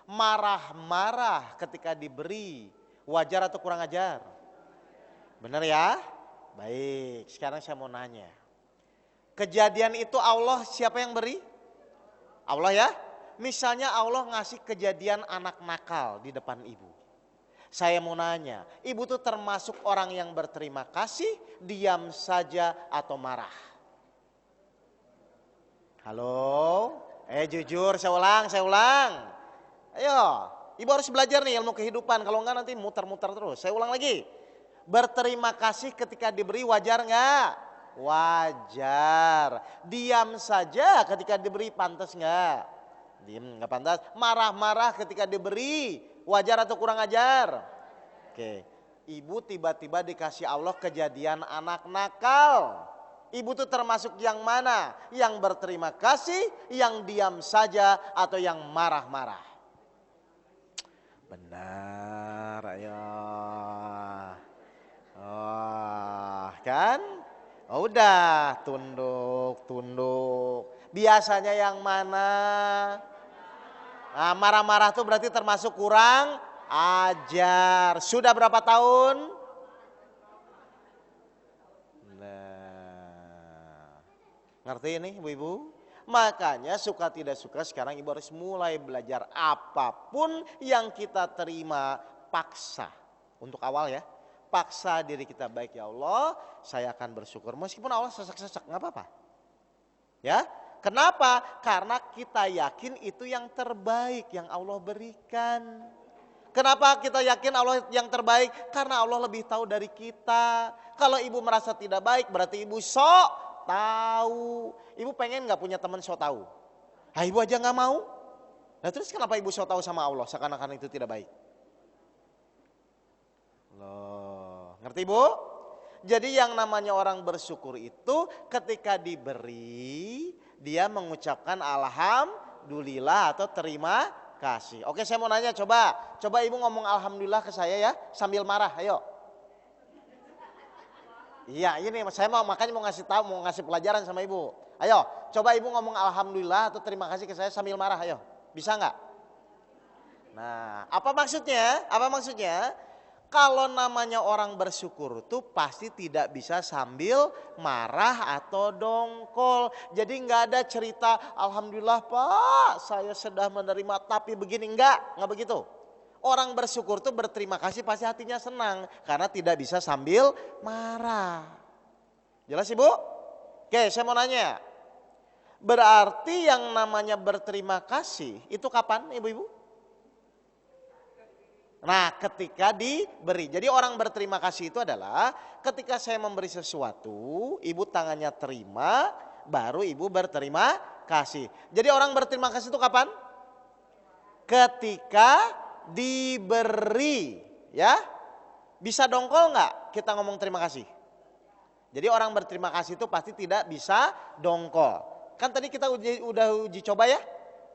Marah-marah ketika diberi, wajar atau kurang ajar? Benar ya? Baik, sekarang saya mau nanya. Kejadian itu Allah siapa yang beri? Allah ya? Misalnya Allah ngasih kejadian anak nakal di depan ibu. Saya mau nanya, ibu tuh termasuk orang yang berterima kasih, diam saja atau marah? Halo? Jujur, saya ulang. Ayo, ibu harus belajar nih ilmu kehidupan, kalau enggak nanti muter-muter terus. Saya ulang lagi. Berterima kasih ketika diberi wajar nggak? Wajar. Diam saja ketika diberi pantas nggak? Diam nggak pantas. Marah-marah ketika diberi wajar atau kurang ajar? Oke. Ibu tiba-tiba dikasih Allah kejadian anak nakal. Ibu tuh termasuk yang mana? Yang berterima kasih, yang diam saja, atau yang marah-marah? Benar, ayo. Kan? Udah tunduk. Biasanya yang mana? Nah, marah-marah tuh berarti termasuk kurang ajar. Sudah berapa tahun? Nah, ngerti ini ibu-ibu? Makanya suka tidak suka sekarang ibu harus mulai belajar apapun yang kita terima paksa. Untuk awal ya. Paksa diri kita, baik ya Allah, saya akan bersyukur. Meskipun Allah sesak-sesak, gak apa-apa. Ya, kenapa? Karena kita yakin itu yang terbaik yang Allah berikan. Kenapa kita yakin Allah yang terbaik? Karena Allah lebih tahu dari kita. Kalau ibu merasa tidak baik, berarti ibu sok tahu. Ibu pengen gak punya teman sok tahu? Ibu aja gak mau. Nah terus kenapa ibu sok tahu sama Allah seakan-akan itu tidak baik? Loh, ngerti Bu? Jadi yang namanya orang bersyukur itu ketika diberi, dia mengucapkan alhamdulillah atau terima kasih. Oke, saya mau nanya, coba ibu ngomong alhamdulillah ke saya ya, sambil marah, ayo. Iya, ini saya makanya mau ngasih pelajaran sama ibu. Ayo, coba ibu ngomong alhamdulillah atau terima kasih ke saya sambil marah, ayo. Bisa nggak? Nah, apa maksudnya? Kalau namanya orang bersyukur tuh pasti tidak bisa sambil marah atau dongkol. Jadi nggak ada cerita alhamdulillah Pak saya sudah menerima tapi begini, nggak begitu. Orang bersyukur tuh berterima kasih pasti hatinya senang karena tidak bisa sambil marah. Jelas Ibu? Oke, saya mau nanya. Berarti yang namanya berterima kasih itu kapan Ibu-ibu? Nah, ketika diberi. Jadi orang berterima kasih itu adalah ketika saya memberi sesuatu, ibu tangannya terima, baru ibu berterima kasih. Jadi orang berterima kasih itu kapan? Ketika diberi, ya. Bisa dongkol nggak kita ngomong terima kasih? Jadi orang berterima kasih itu pasti tidak bisa dongkol. Kan tadi kita udah uji coba ya.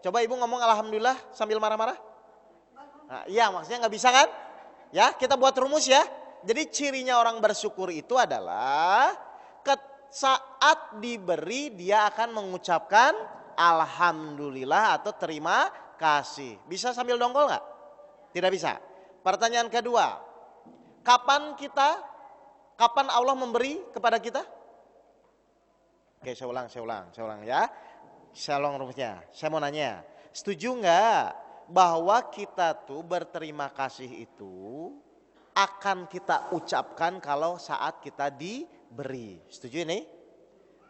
Coba ibu ngomong alhamdulillah sambil marah-marah. Nah, iya maksudnya nggak bisa kan? Ya kita buat rumus ya. Jadi cirinya orang bersyukur itu adalah saat diberi dia akan mengucapkan alhamdulillah atau terima kasih. Bisa sambil dongkol nggak? Tidak bisa. Pertanyaan kedua, kapan Allah memberi kepada kita? Oke, saya ulang ya. Saya ulang rumusnya. Saya mau nanya, setuju nggak bahwa kita tuh berterima kasih itu akan kita ucapkan kalau saat kita diberi? Setuju ini?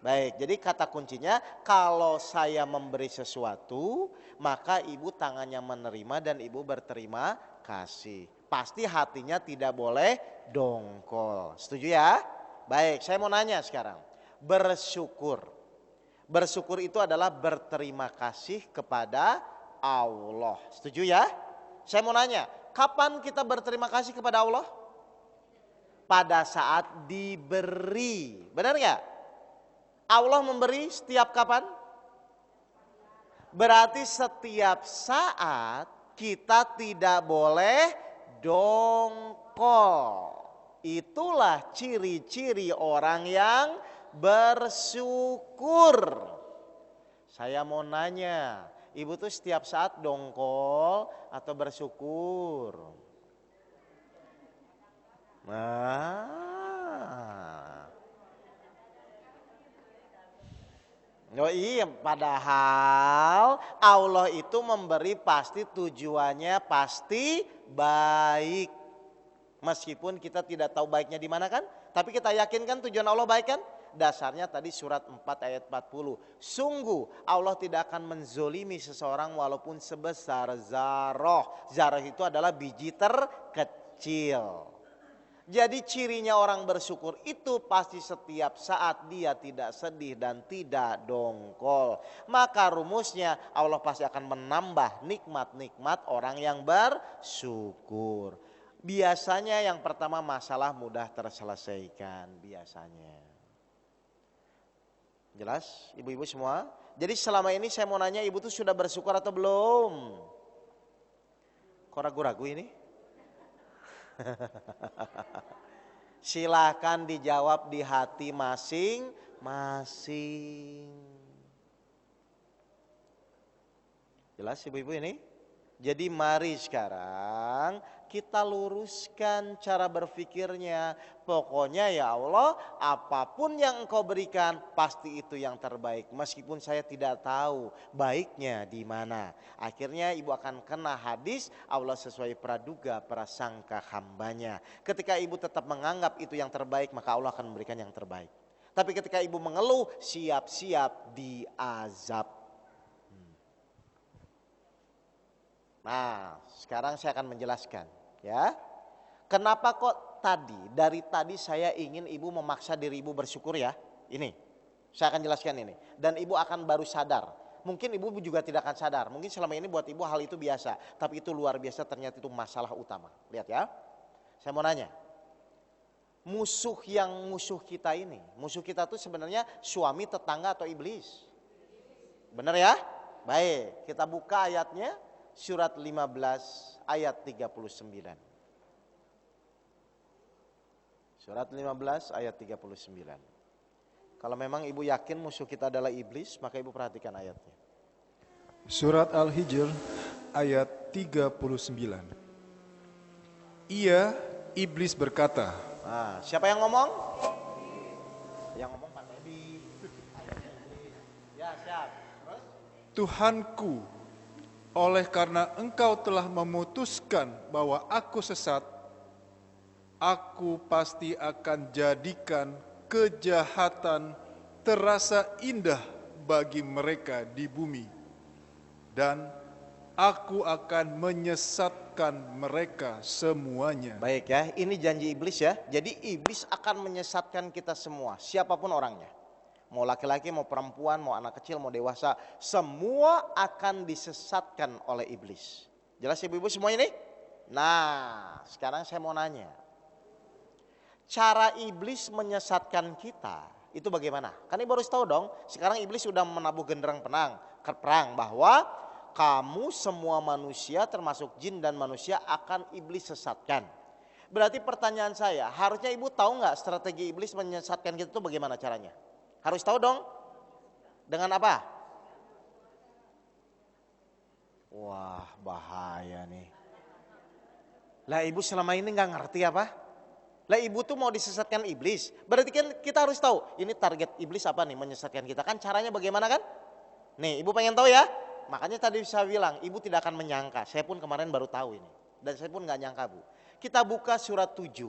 Baik, jadi kata kuncinya kalau saya memberi sesuatu, maka ibu tangannya menerima dan ibu berterima kasih. Pasti hatinya tidak boleh dongkol. Setuju ya? Baik, saya mau nanya sekarang. Bersyukur. Bersyukur itu adalah berterima kasih kepada Allah. Setuju ya? Saya mau nanya, kapan kita berterima kasih kepada Allah? Pada saat diberi. Benar nggak? Allah memberi setiap kapan? Berarti setiap saat kita tidak boleh dongkol. Itulah ciri-ciri orang yang bersyukur. Saya mau nanya, ibu tuh setiap saat dongkol atau bersyukur? Nah. Oh iya, padahal Allah itu memberi pasti tujuannya pasti baik. Meskipun kita tidak tahu baiknya di mana kan, tapi kita yakin kan tujuan Allah baik kan? Dasarnya tadi surat 4 ayat 40. Sungguh Allah tidak akan menzolimi seseorang walaupun sebesar zarah. Zarah itu adalah biji terkecil. Jadi cirinya orang bersyukur itu pasti setiap saat dia tidak sedih dan tidak dongkol. Maka rumusnya Allah pasti akan menambah nikmat-nikmat orang yang bersyukur. Biasanya yang pertama masalah mudah terselesaikan biasanya. Jelas ibu-ibu semua? Jadi selama ini saya mau nanya, ibu tuh sudah bersyukur atau belum? Kok ragu-ragu ini? Silakan dijawab di hati masing-masing. Jelas ibu-ibu ini? Jadi mari sekarang kita luruskan cara berpikirnya. Pokoknya ya Allah, apapun yang Engkau berikan pasti itu yang terbaik. Meskipun saya tidak tahu baiknya di mana. Akhirnya ibu akan kena hadis Allah sesuai praduga prasangka hambanya. Ketika ibu tetap menganggap itu yang terbaik, maka Allah akan memberikan yang terbaik. Tapi ketika ibu mengeluh, siap-siap diazab. Nah, sekarang saya akan menjelaskan ya. Kenapa kok dari tadi saya ingin ibu memaksa diri ibu bersyukur ya. Ini, saya akan jelaskan ini. Dan ibu akan baru sadar. Mungkin ibu juga tidak akan sadar. Mungkin selama ini buat ibu hal itu biasa. Tapi itu luar biasa, ternyata itu masalah utama. Lihat ya, saya mau nanya. Musuh kita ini, musuh kita itu sebenarnya suami, tetangga atau iblis? Benar ya? Baik, kita buka ayatnya. Surat 15 ayat 39. Surat 15 ayat 39. Kalau memang ibu yakin musuh kita adalah iblis, maka ibu perhatikan ayatnya. Surat Al-Hijr ayat 39. Ia, iblis berkata. Nah, siapa yang ngomong? Yang ngomong Pak Teddy. Ya, siap. Terus? Tuhanku, oleh karena Engkau telah memutuskan bahwa aku sesat, aku pasti akan jadikan kejahatan terasa indah bagi mereka di bumi, dan aku akan menyesatkan mereka semuanya. Baik ya, ini janji iblis ya. Jadi iblis akan menyesatkan kita semua, siapapun orangnya. Mau laki-laki, mau perempuan, mau anak kecil, mau dewasa, semua akan disesatkan oleh iblis. Jelas ibu-ibu semua ini? Nah, sekarang saya mau nanya. Cara iblis menyesatkan kita itu bagaimana? Kan ibu harus tahu dong, sekarang iblis sudah menabuh genderang perang bahwa kamu semua manusia termasuk jin dan manusia akan iblis sesatkan. Berarti pertanyaan saya, harusnya ibu tahu nggak strategi iblis menyesatkan kita itu bagaimana caranya? Harus tahu dong. Dengan apa? Wah, bahaya nih. Lah ibu selama ini nggak ngerti apa? Lah ibu tuh mau disesatkan iblis. Berarti kan kita harus tahu, ini target iblis apa nih menyesatkan kita. Kan caranya bagaimana kan? Nih ibu pengen tahu ya? Makanya tadi saya bilang, ibu tidak akan menyangka. Saya pun kemarin baru tahu ini. Dan saya pun nggak nyangka bu. Kita buka surat 7.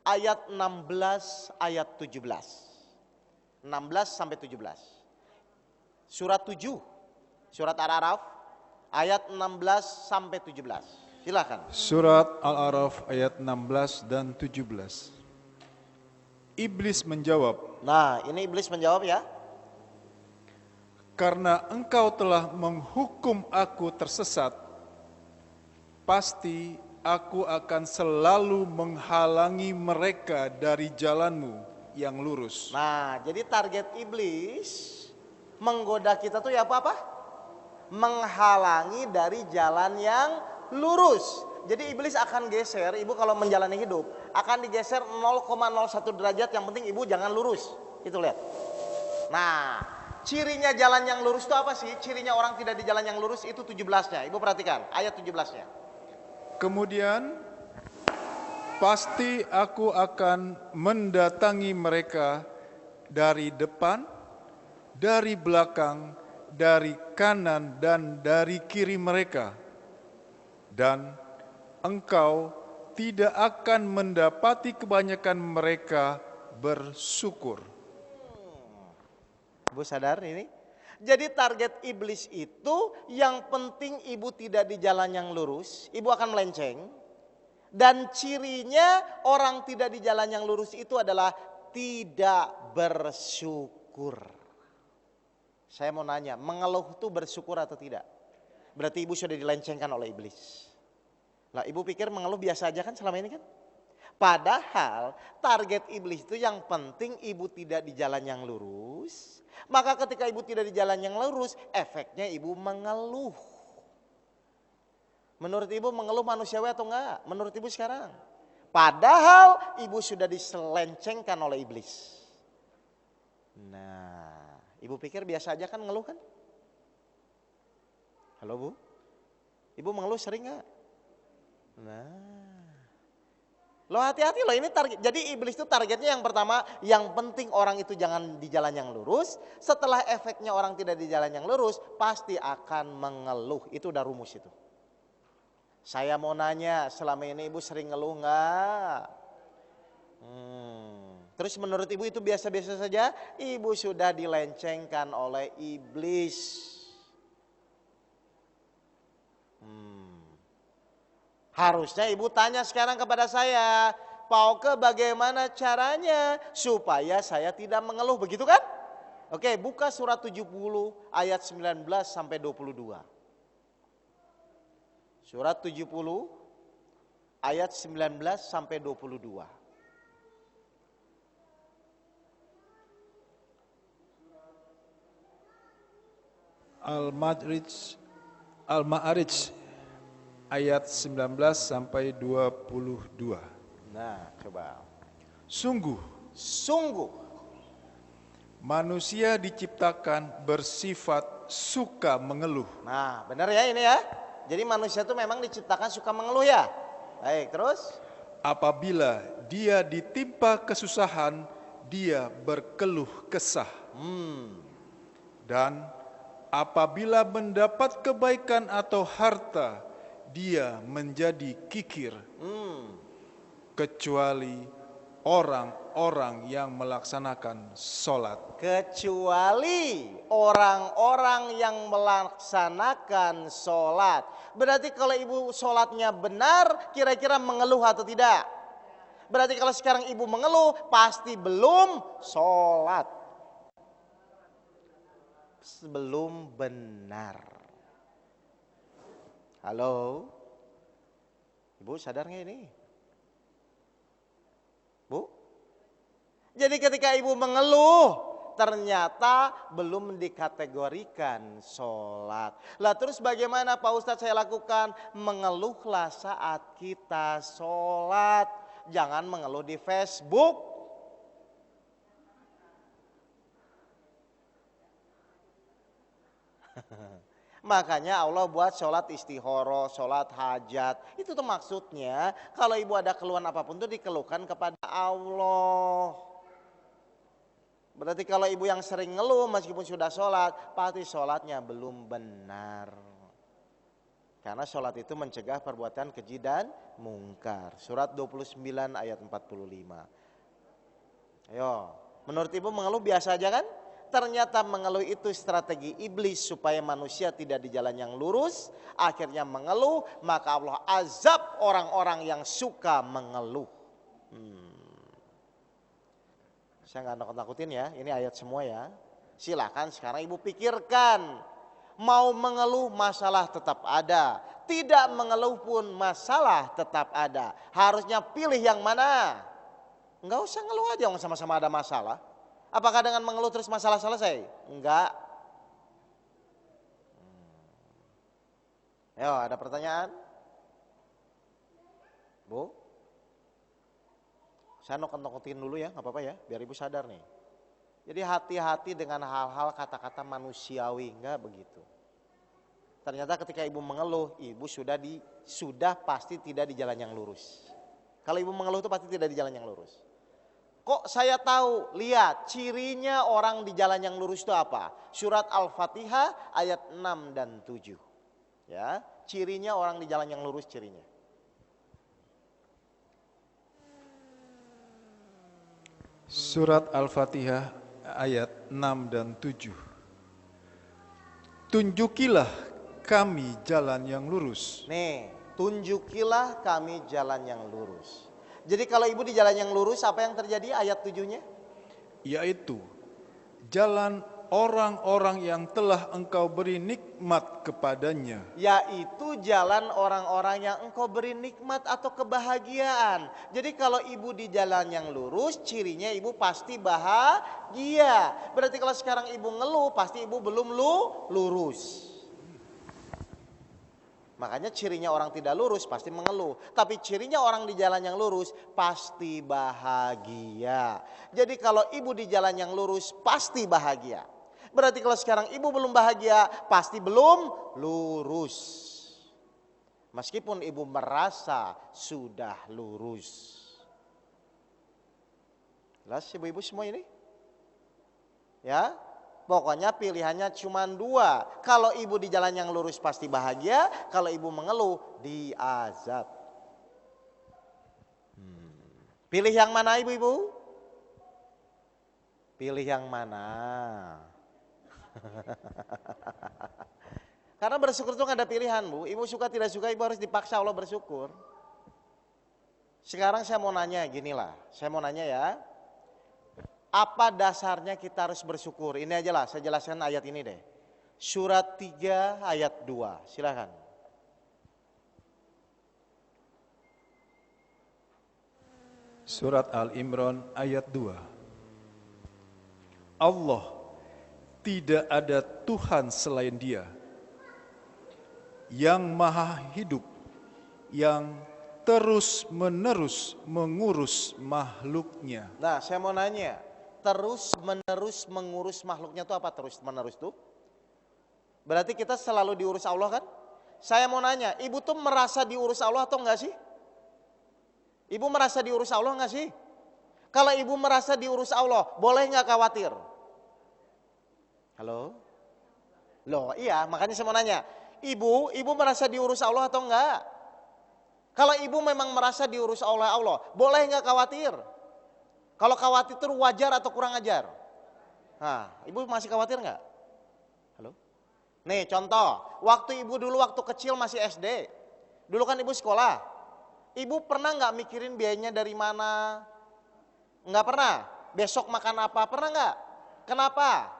Ayat 16, ayat 17. 16 sampai 17. Surat 7. Surat Al-A'raf. Ayat 16 sampai 17. Silakan. Surat Al-A'raf ayat 16 dan 17. Iblis menjawab, Nah ini iblis menjawab ya. karena engkau telah menghukum aku tersesat, pasti aku akan selalu menghalangi mereka dari jalanmu yang lurus. Nah jadi target iblis menggoda kita tuh ya apa-apa? Menghalangi dari jalan yang lurus. Jadi iblis akan geser, ibu kalau menjalani hidup akan digeser 0,01 derajat, yang penting ibu jangan lurus. Itu lihat. Nah, cirinya jalan yang lurus itu apa sih? Cirinya orang tidak di jalan yang lurus itu 17-nya. Ibu perhatikan ayat 17-nya. Kemudian pasti aku akan mendatangi mereka dari depan, dari belakang, dari kanan dan dari kiri mereka. Dan engkau tidak akan mendapati kebanyakan mereka bersyukur. Ibu sadar ini? Jadi target iblis itu yang penting ibu tidak di jalan yang lurus, ibu akan melenceng. Dan cirinya orang tidak di jalan yang lurus itu adalah tidak bersyukur. Saya mau nanya, mengeluh itu bersyukur atau tidak? Berarti ibu sudah dilencengkan oleh iblis. Lah ibu pikir mengeluh biasa aja kan selama ini kan? Padahal target iblis itu yang penting ibu tidak di jalan yang lurus. Maka ketika ibu tidak di jalan yang lurus, efeknya ibu mengeluh. Menurut ibu mengeluh manusiawi atau enggak? Menurut ibu sekarang. Padahal ibu sudah diselencengkan oleh iblis. Nah, ibu pikir biasa aja kan ngeluh kan? Halo bu? Ibu mengeluh sering enggak? Nah, lo hati-hati loh, ini target. Jadi iblis itu targetnya yang pertama, yang penting orang itu jangan di jalan yang lurus. Setelah efeknya orang tidak di jalan yang lurus, pasti akan mengeluh. Itu udah rumus itu. Saya mau nanya, selama ini ibu sering ngeluh enggak? Terus menurut ibu itu biasa-biasa saja? Ibu sudah dilencengkan oleh iblis. Harusnya ibu tanya sekarang kepada saya, Pauke bagaimana caranya supaya saya tidak mengeluh, begitu kan? Oke, buka surat 70 ayat 19 sampai 22. Surat 70 ayat 19 sampai 22. Al-Ma'arij ayat 19 sampai 22. Nah, coba. Sungguh manusia diciptakan bersifat suka mengeluh. Nah, benar ya ini ya. Jadi manusia itu memang diciptakan suka mengeluh ya. Baik, terus? Apabila dia ditimpa kesusahan, dia berkeluh kesah. Dan apabila mendapat kebaikan atau harta, dia menjadi kikir. Kecuali orang-orang yang melaksanakan sholat. Kecuali orang-orang yang melaksanakan sholat. Berarti kalau ibu sholatnya benar, kira-kira mengeluh atau tidak? Berarti kalau sekarang ibu mengeluh, pasti belum sholat. Belum benar. Halo? Ibu sadar nggak ini? Bu? Jadi ketika ibu mengeluh, ternyata belum dikategorikan sholat. Lah terus bagaimana Pak Ustadz saya lakukan? Mengeluhlah saat kita sholat. Jangan mengeluh di Facebook. Makanya Allah buat sholat istihoro, sholat hajat. Itu tuh maksudnya kalau ibu ada keluhan apapun tuh dikeluhkan kepada Allah. Berarti kalau ibu yang sering ngeluh meskipun sudah sholat, pasti sholatnya belum benar. Karena sholat itu mencegah perbuatan keji dan mungkar. Surat 29 ayat 45. Ayo, menurut ibu mengeluh biasa aja kan? Ternyata mengeluh itu strategi iblis supaya manusia tidak di jalan yang lurus. Akhirnya mengeluh, maka Allah azab orang-orang yang suka mengeluh. Saya nggak nakut-nakutin ya, ini ayat semua ya. Silakan sekarang ibu pikirkan. Mau mengeluh masalah tetap ada. Tidak mengeluh pun masalah tetap ada. Harusnya pilih yang mana? Nggak usah ngeluh aja, sama-sama ada masalah. Apakah dengan mengeluh terus masalah selesai? Enggak. Ayo, ada pertanyaan? Bu? Saya nokot-nokotin dulu ya, nggak apa-apa ya, biar ibu sadar nih. Jadi hati-hati dengan hal-hal kata-kata manusiawi, enggak begitu. Ternyata ketika ibu mengeluh, ibu sudah pasti tidak di jalan yang lurus. Kalau ibu mengeluh itu pasti tidak di jalan yang lurus. Kok saya tahu? Lihat, cirinya orang di jalan yang lurus itu apa? Surat Al-Fatihah ayat 6 dan 7. Ya, cirinya orang di jalan yang lurus cirinya. Surat Al-Fatihah ayat 6 dan 7. Tunjukilah kami jalan yang lurus. Nih, tunjukilah kami jalan yang lurus. Jadi kalau ibu di jalan yang lurus, apa yang terjadi ayat 7-nya? Yaitu jalan orang-orang yang telah engkau beri nikmat kepadanya. Yaitu jalan orang-orang yang engkau beri nikmat atau kebahagiaan. Jadi kalau ibu di jalan yang lurus, cirinya ibu pasti bahagia. Berarti kalau sekarang ibu ngeluh, pasti ibu belum lurus. Makanya cirinya orang tidak lurus pasti mengeluh. Tapi cirinya orang di jalan yang lurus pasti bahagia. Jadi kalau ibu di jalan yang lurus pasti bahagia. Berarti kalau sekarang ibu belum bahagia pasti belum lurus. Meskipun ibu merasa sudah lurus. Jelas ibu-ibu semua ini? Ya? Pokoknya pilihannya cuma 2. Kalau ibu di jalan yang lurus pasti bahagia. Kalau ibu mengeluh diazab. Pilih yang mana ibu-ibu? Pilih yang mana? Karena bersyukur itu gak ada pilihan bu. Ibu suka tidak suka ibu harus dipaksa Allah bersyukur. Sekarang saya mau nanya ginilah. Saya mau nanya ya. Apa dasarnya kita harus bersyukur? Ini aja lah, saya jelaskan ayat ini deh. Surat 3 ayat 2, silakan. Surat Al-Imran ayat 2. Allah, tidak ada Tuhan selain Dia, yang maha hidup, yang terus-menerus mengurus makhluknya. Nah, saya mau nanya. Terus-menerus mengurus makhluknya itu apa terus-menerus tuh? Berarti kita selalu diurus Allah kan? Saya mau nanya, ibu tuh merasa diurus Allah atau enggak sih? Ibu merasa diurus Allah enggak sih? Kalau ibu merasa diurus Allah, boleh enggak khawatir? Halo? Loh iya, makanya saya mau nanya. Ibu merasa diurus Allah atau enggak? Kalau ibu memang merasa diurus oleh Allah, boleh enggak khawatir? Kalau khawatir itu wajar atau kurang ajar? Nah, ibu masih khawatir nggak? Halo? Nih contoh, waktu ibu dulu waktu kecil masih SD, dulu kan ibu sekolah, ibu pernah nggak mikirin biayanya dari mana? Nggak pernah. Besok makan apa? Pernah nggak? Kenapa?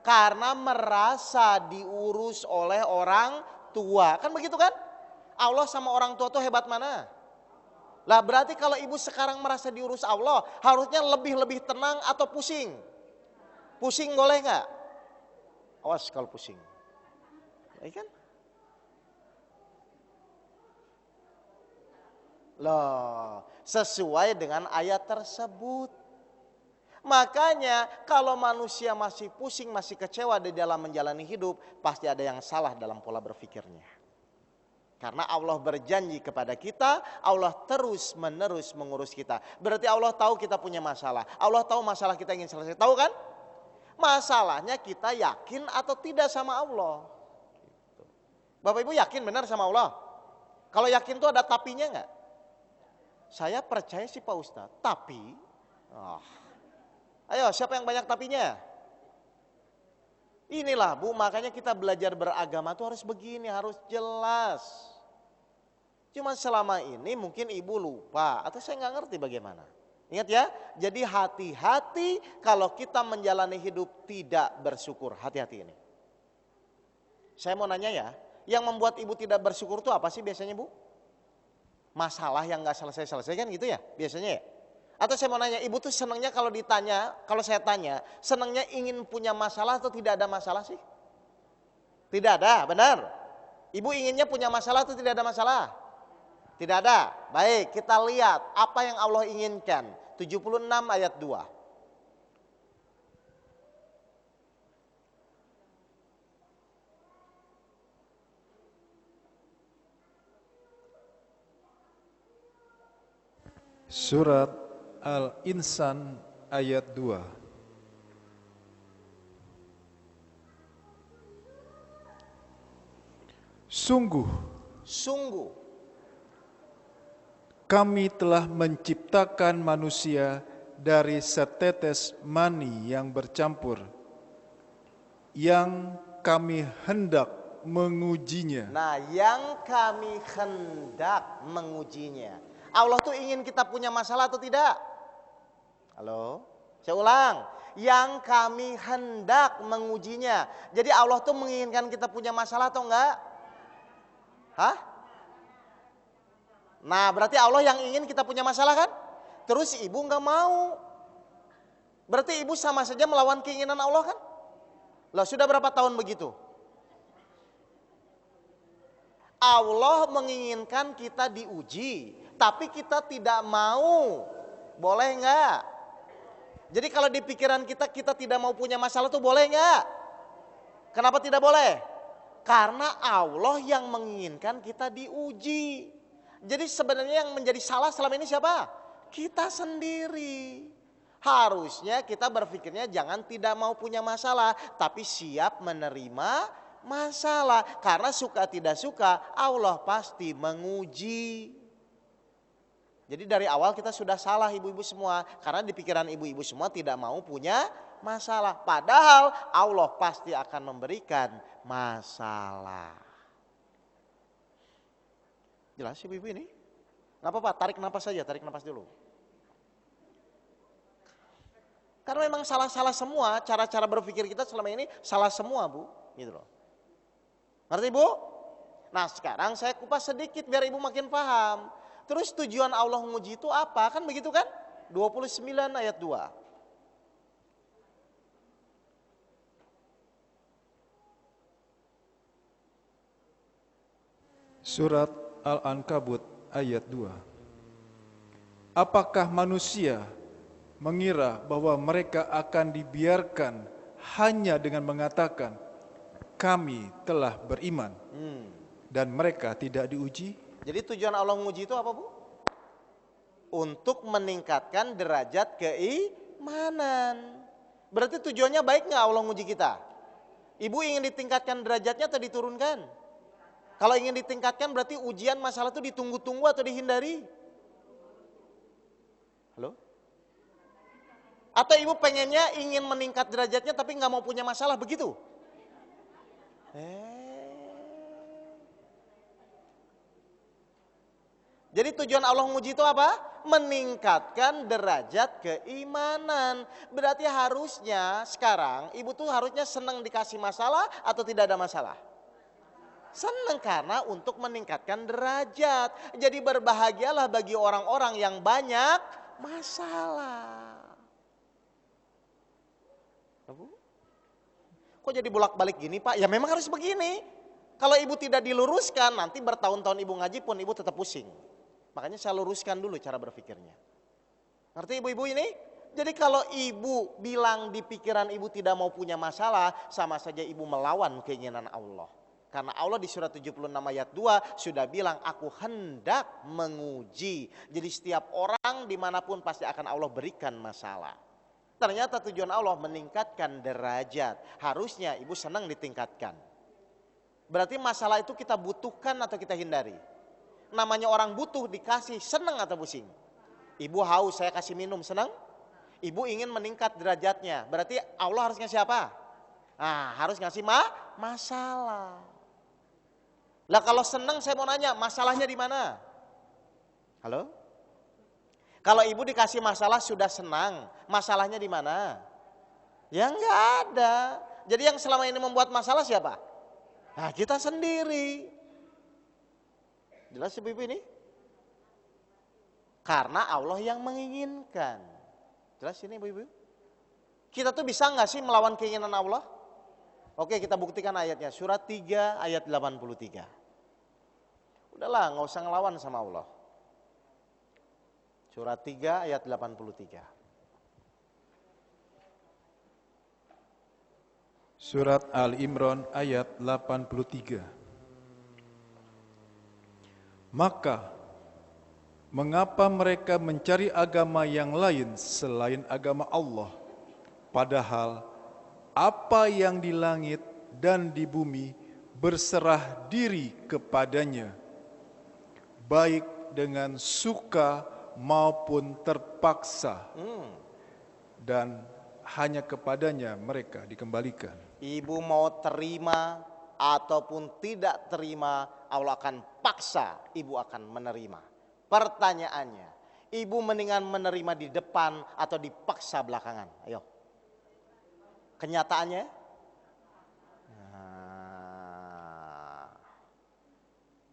Karena merasa diurus oleh orang tua, kan begitu kan? Allah sama orang tua tuh hebat mana? Lah berarti kalau ibu sekarang merasa diurus Allah, harusnya lebih tenang atau pusing? Pusing boleh nggak? Awas kalau pusing. Ya kan? Loh, sesuai dengan ayat tersebut. Makanya kalau manusia masih pusing, masih kecewa di dalam menjalani hidup, pasti ada yang salah dalam pola berpikirnya. Karena Allah berjanji kepada kita, Allah terus menerus mengurus kita. Berarti Allah tahu kita punya masalah. Allah tahu masalah kita ingin selesai. Tahu kan? Masalahnya kita yakin atau tidak sama Allah. Bapak Ibu yakin benar sama Allah? Kalau yakin tuh ada tapinya nggak? Saya percaya sih Pak Ustadz, tapi... Ayo, siapa yang banyak tapinya? Inilah Bu, makanya kita belajar beragama tuh harus begini, harus jelas. Cuma selama ini mungkin ibu lupa atau saya nggak ngerti bagaimana. Ingat ya, jadi hati-hati kalau kita menjalani hidup tidak bersyukur, hati-hati ini. Saya mau nanya ya, yang membuat ibu tidak bersyukur itu apa sih biasanya Bu? Masalah yang nggak selesai-selesai kan gitu ya biasanya ya? Atau saya mau nanya, ibu tuh senangnya kalau ditanya, kalau saya tanya, senangnya ingin punya masalah atau tidak ada masalah sih? Tidak ada, benar? Ibu inginnya punya masalah atau tidak ada masalah? Tidak ada. Baik, kita lihat apa yang Allah inginkan. 76 ayat 2. Surat Al-Insan ayat 2. Sungguh kami telah menciptakan manusia dari setetes mani yang bercampur, yang kami hendak mengujinya. Nah, yang kami hendak mengujinya. Allah tuh ingin kita punya masalah atau tidak? Halo? Saya ulang. Yang kami hendak mengujinya. Jadi Allah tuh menginginkan kita punya masalah atau enggak? Hah? Nah, berarti Allah yang ingin kita punya masalah kan? Terus ibu enggak mau. Berarti ibu sama saja melawan keinginan Allah kan? Lah sudah berapa tahun begitu? Allah menginginkan kita diuji, tapi kita tidak mau. Boleh enggak? Jadi kalau di pikiran kita tidak mau punya masalah tuh boleh enggak? Kenapa tidak boleh? Karena Allah yang menginginkan kita diuji. Jadi sebenarnya yang menjadi salah selama ini siapa? Kita sendiri. Harusnya kita berpikirnya jangan tidak mau punya masalah, tapi siap menerima masalah. Karena suka tidak suka Allah pasti menguji. Jadi dari awal kita sudah salah ibu-ibu semua. Karena di pikiran ibu-ibu semua tidak mau punya masalah. Padahal Allah pasti akan memberikan masalah. Jelas ibu-ibu ini? Gak apa-apa, tarik napas saja, tarik napas dulu. Karena memang salah-salah semua, cara-cara berpikir kita selama ini salah semua Bu. Gitu loh. Ngerti Bu? Nah sekarang saya kupas sedikit biar ibu makin paham. Terus tujuan Allah menguji itu apa? Kan begitu kan? 29 ayat 2. Surat Al-Ankabut ayat 2. Apakah manusia mengira bahwa mereka akan dibiarkan hanya dengan mengatakan, kami telah beriman, dan mereka tidak diuji? Jadi tujuan Allah menguji itu apa Bu? Untuk meningkatkan derajat keimanan. Berarti tujuannya baik nggak Allah menguji kita? Ibu ingin ditingkatkan derajatnya atau diturunkan? Kalau ingin ditingkatkan berarti ujian masalah itu ditunggu-tunggu atau dihindari? Halo? Atau ibu pengennya ingin meningkat derajatnya tapi nggak mau punya masalah, begitu? Jadi tujuan Allah menguji itu apa? Meningkatkan derajat keimanan. Berarti harusnya sekarang ibu tuh harusnya senang dikasih masalah atau tidak ada masalah? Senang, karena untuk meningkatkan derajat. Jadi berbahagialah bagi orang-orang yang banyak masalah. Kok jadi bolak-balik gini, Pak? Ya memang harus begini. Kalau ibu tidak diluruskan, nanti bertahun-tahun ibu ngaji pun ibu tetap pusing. Makanya saya luruskan dulu cara berpikirnya. Ngerti ibu-ibu ini? Jadi kalau ibu bilang di pikiran ibu tidak mau punya masalah, sama saja ibu melawan keinginan Allah. Karena Allah di surat 76 ayat 2 sudah bilang, aku hendak menguji. Jadi setiap orang dimanapun pasti akan Allah berikan masalah. Ternyata tujuan Allah meningkatkan derajat. Harusnya ibu senang ditingkatkan. Berarti masalah itu kita butuhkan atau kita hindari? Namanya orang butuh dikasih, senang atau pusing? Ibu haus, saya kasih minum, senang? Ibu ingin meningkat derajatnya, berarti Allah harus ngasih apa? Nah, harus ngasih masalah. Lah kalau senang saya mau nanya, masalahnya di mana? Halo? Kalau ibu dikasih masalah sudah senang, masalahnya di mana? Ya enggak ada. Jadi yang selama ini membuat masalah siapa? Nah, kita sendiri. Jelas ibu-ibu ini? Karena Allah yang menginginkan. Jelas ini ibu-ibu? Kita tuh bisa nggak sih melawan keinginan Allah? Oke, kita buktikan ayatnya. Surat 3 ayat 83. Udahlah, nggak usah ngelawan sama Allah. Surat 3 ayat 83. Surat Al-Imran ayat 83. Maka, mengapa mereka mencari agama yang lain selain agama Allah? Padahal apa yang di langit dan di bumi berserah diri kepadanya, baik dengan suka maupun terpaksa, dan hanya kepadanya mereka dikembalikan. Ibu mau terima ataupun tidak terima, Allah akan paksa ibu akan menerima. Pertanyaannya, ibu mendingan menerima di depan atau dipaksa belakangan? Ayo. Kenyataannya? Nah,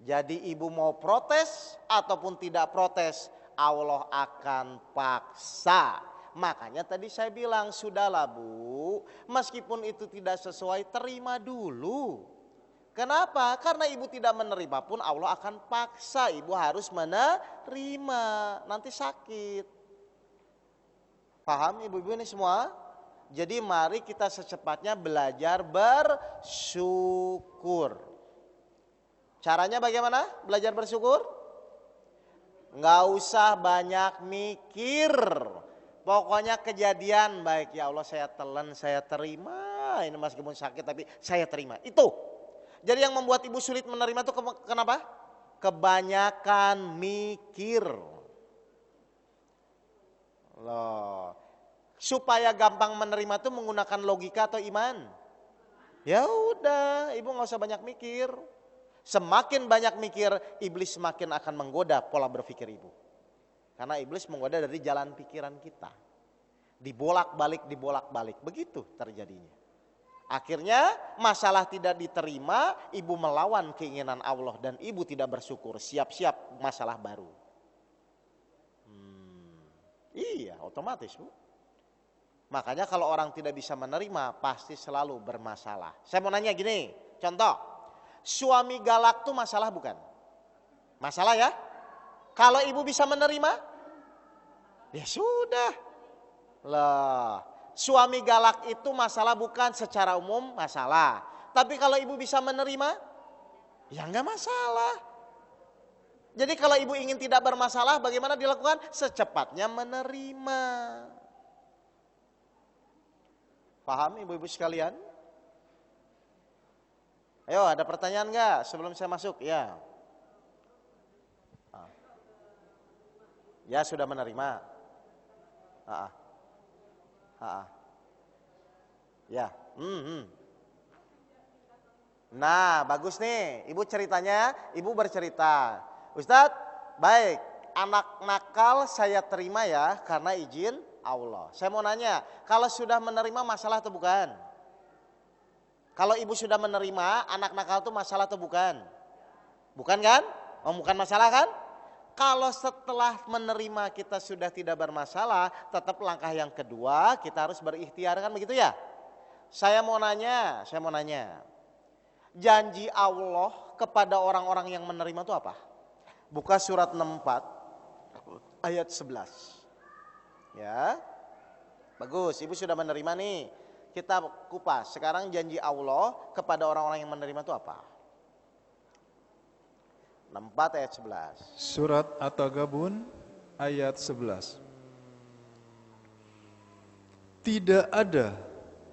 jadi ibu mau protes ataupun tidak protes, Allah akan paksa. Makanya tadi saya bilang, sudahlah Bu, meskipun itu tidak sesuai, terima dulu. Kenapa? Karena ibu tidak menerima pun Allah akan paksa. Ibu harus menerima, nanti sakit. Paham ibu-ibu ini semua? Jadi mari kita secepatnya belajar bersyukur. Caranya bagaimana belajar bersyukur? Nggak usah banyak mikir. Pokoknya kejadian baik, ya Allah saya telan, saya terima. Ini meskipun sakit tapi saya terima. Itu. Jadi yang membuat ibu sulit menerima itu kenapa? Kebanyakan mikir. Loh. Supaya gampang menerima itu menggunakan logika atau iman? Ya udah, ibu nggak usah banyak mikir. Semakin banyak mikir, iblis semakin akan menggoda pola berpikir ibu. Karena iblis menggoda dari jalan pikiran kita. Dibolak-balik, begitu terjadinya. Akhirnya masalah tidak diterima, ibu melawan keinginan Allah dan ibu tidak bersyukur, siap-siap masalah baru. Iya, otomatis Bu. Makanya kalau orang tidak bisa menerima, pasti selalu bermasalah. Saya mau nanya gini, contoh, suami galak tuh masalah bukan? Masalah ya? Kalau ibu bisa menerima, ya sudah. Lah, suami galak itu masalah bukan, secara umum masalah. Tapi kalau ibu bisa menerima, ya enggak masalah. Jadi kalau ibu ingin tidak bermasalah, bagaimana dilakukan? Secepatnya menerima. Paham ibu-ibu sekalian? Ayo, ada pertanyaan enggak sebelum saya masuk? Ya. Ya sudah menerima. Ha. Ya. Nah, bagus nih. Ibu ceritanya, ibu bercerita. Ustadz, baik. Anak nakal saya terima ya karena izin Allah. Saya mau nanya, kalau sudah menerima masalah atau bukan? Kalau ibu sudah menerima anak nakal itu masalah atau bukan? Bukan kan? Oh, bukan masalah kan? Kalau setelah menerima kita sudah tidak bermasalah, tetap langkah yang kedua kita harus berikhtiar kan begitu ya? Saya mau nanya. Janji Allah kepada orang-orang yang menerima itu apa? Buka surat 64 ayat 11. Ya. Bagus, ibu sudah menerima nih. Kita kupas. Sekarang janji Allah kepada orang-orang yang menerima itu apa? 64 ayat 11. Surat At-Taghabun ayat 11. Tidak ada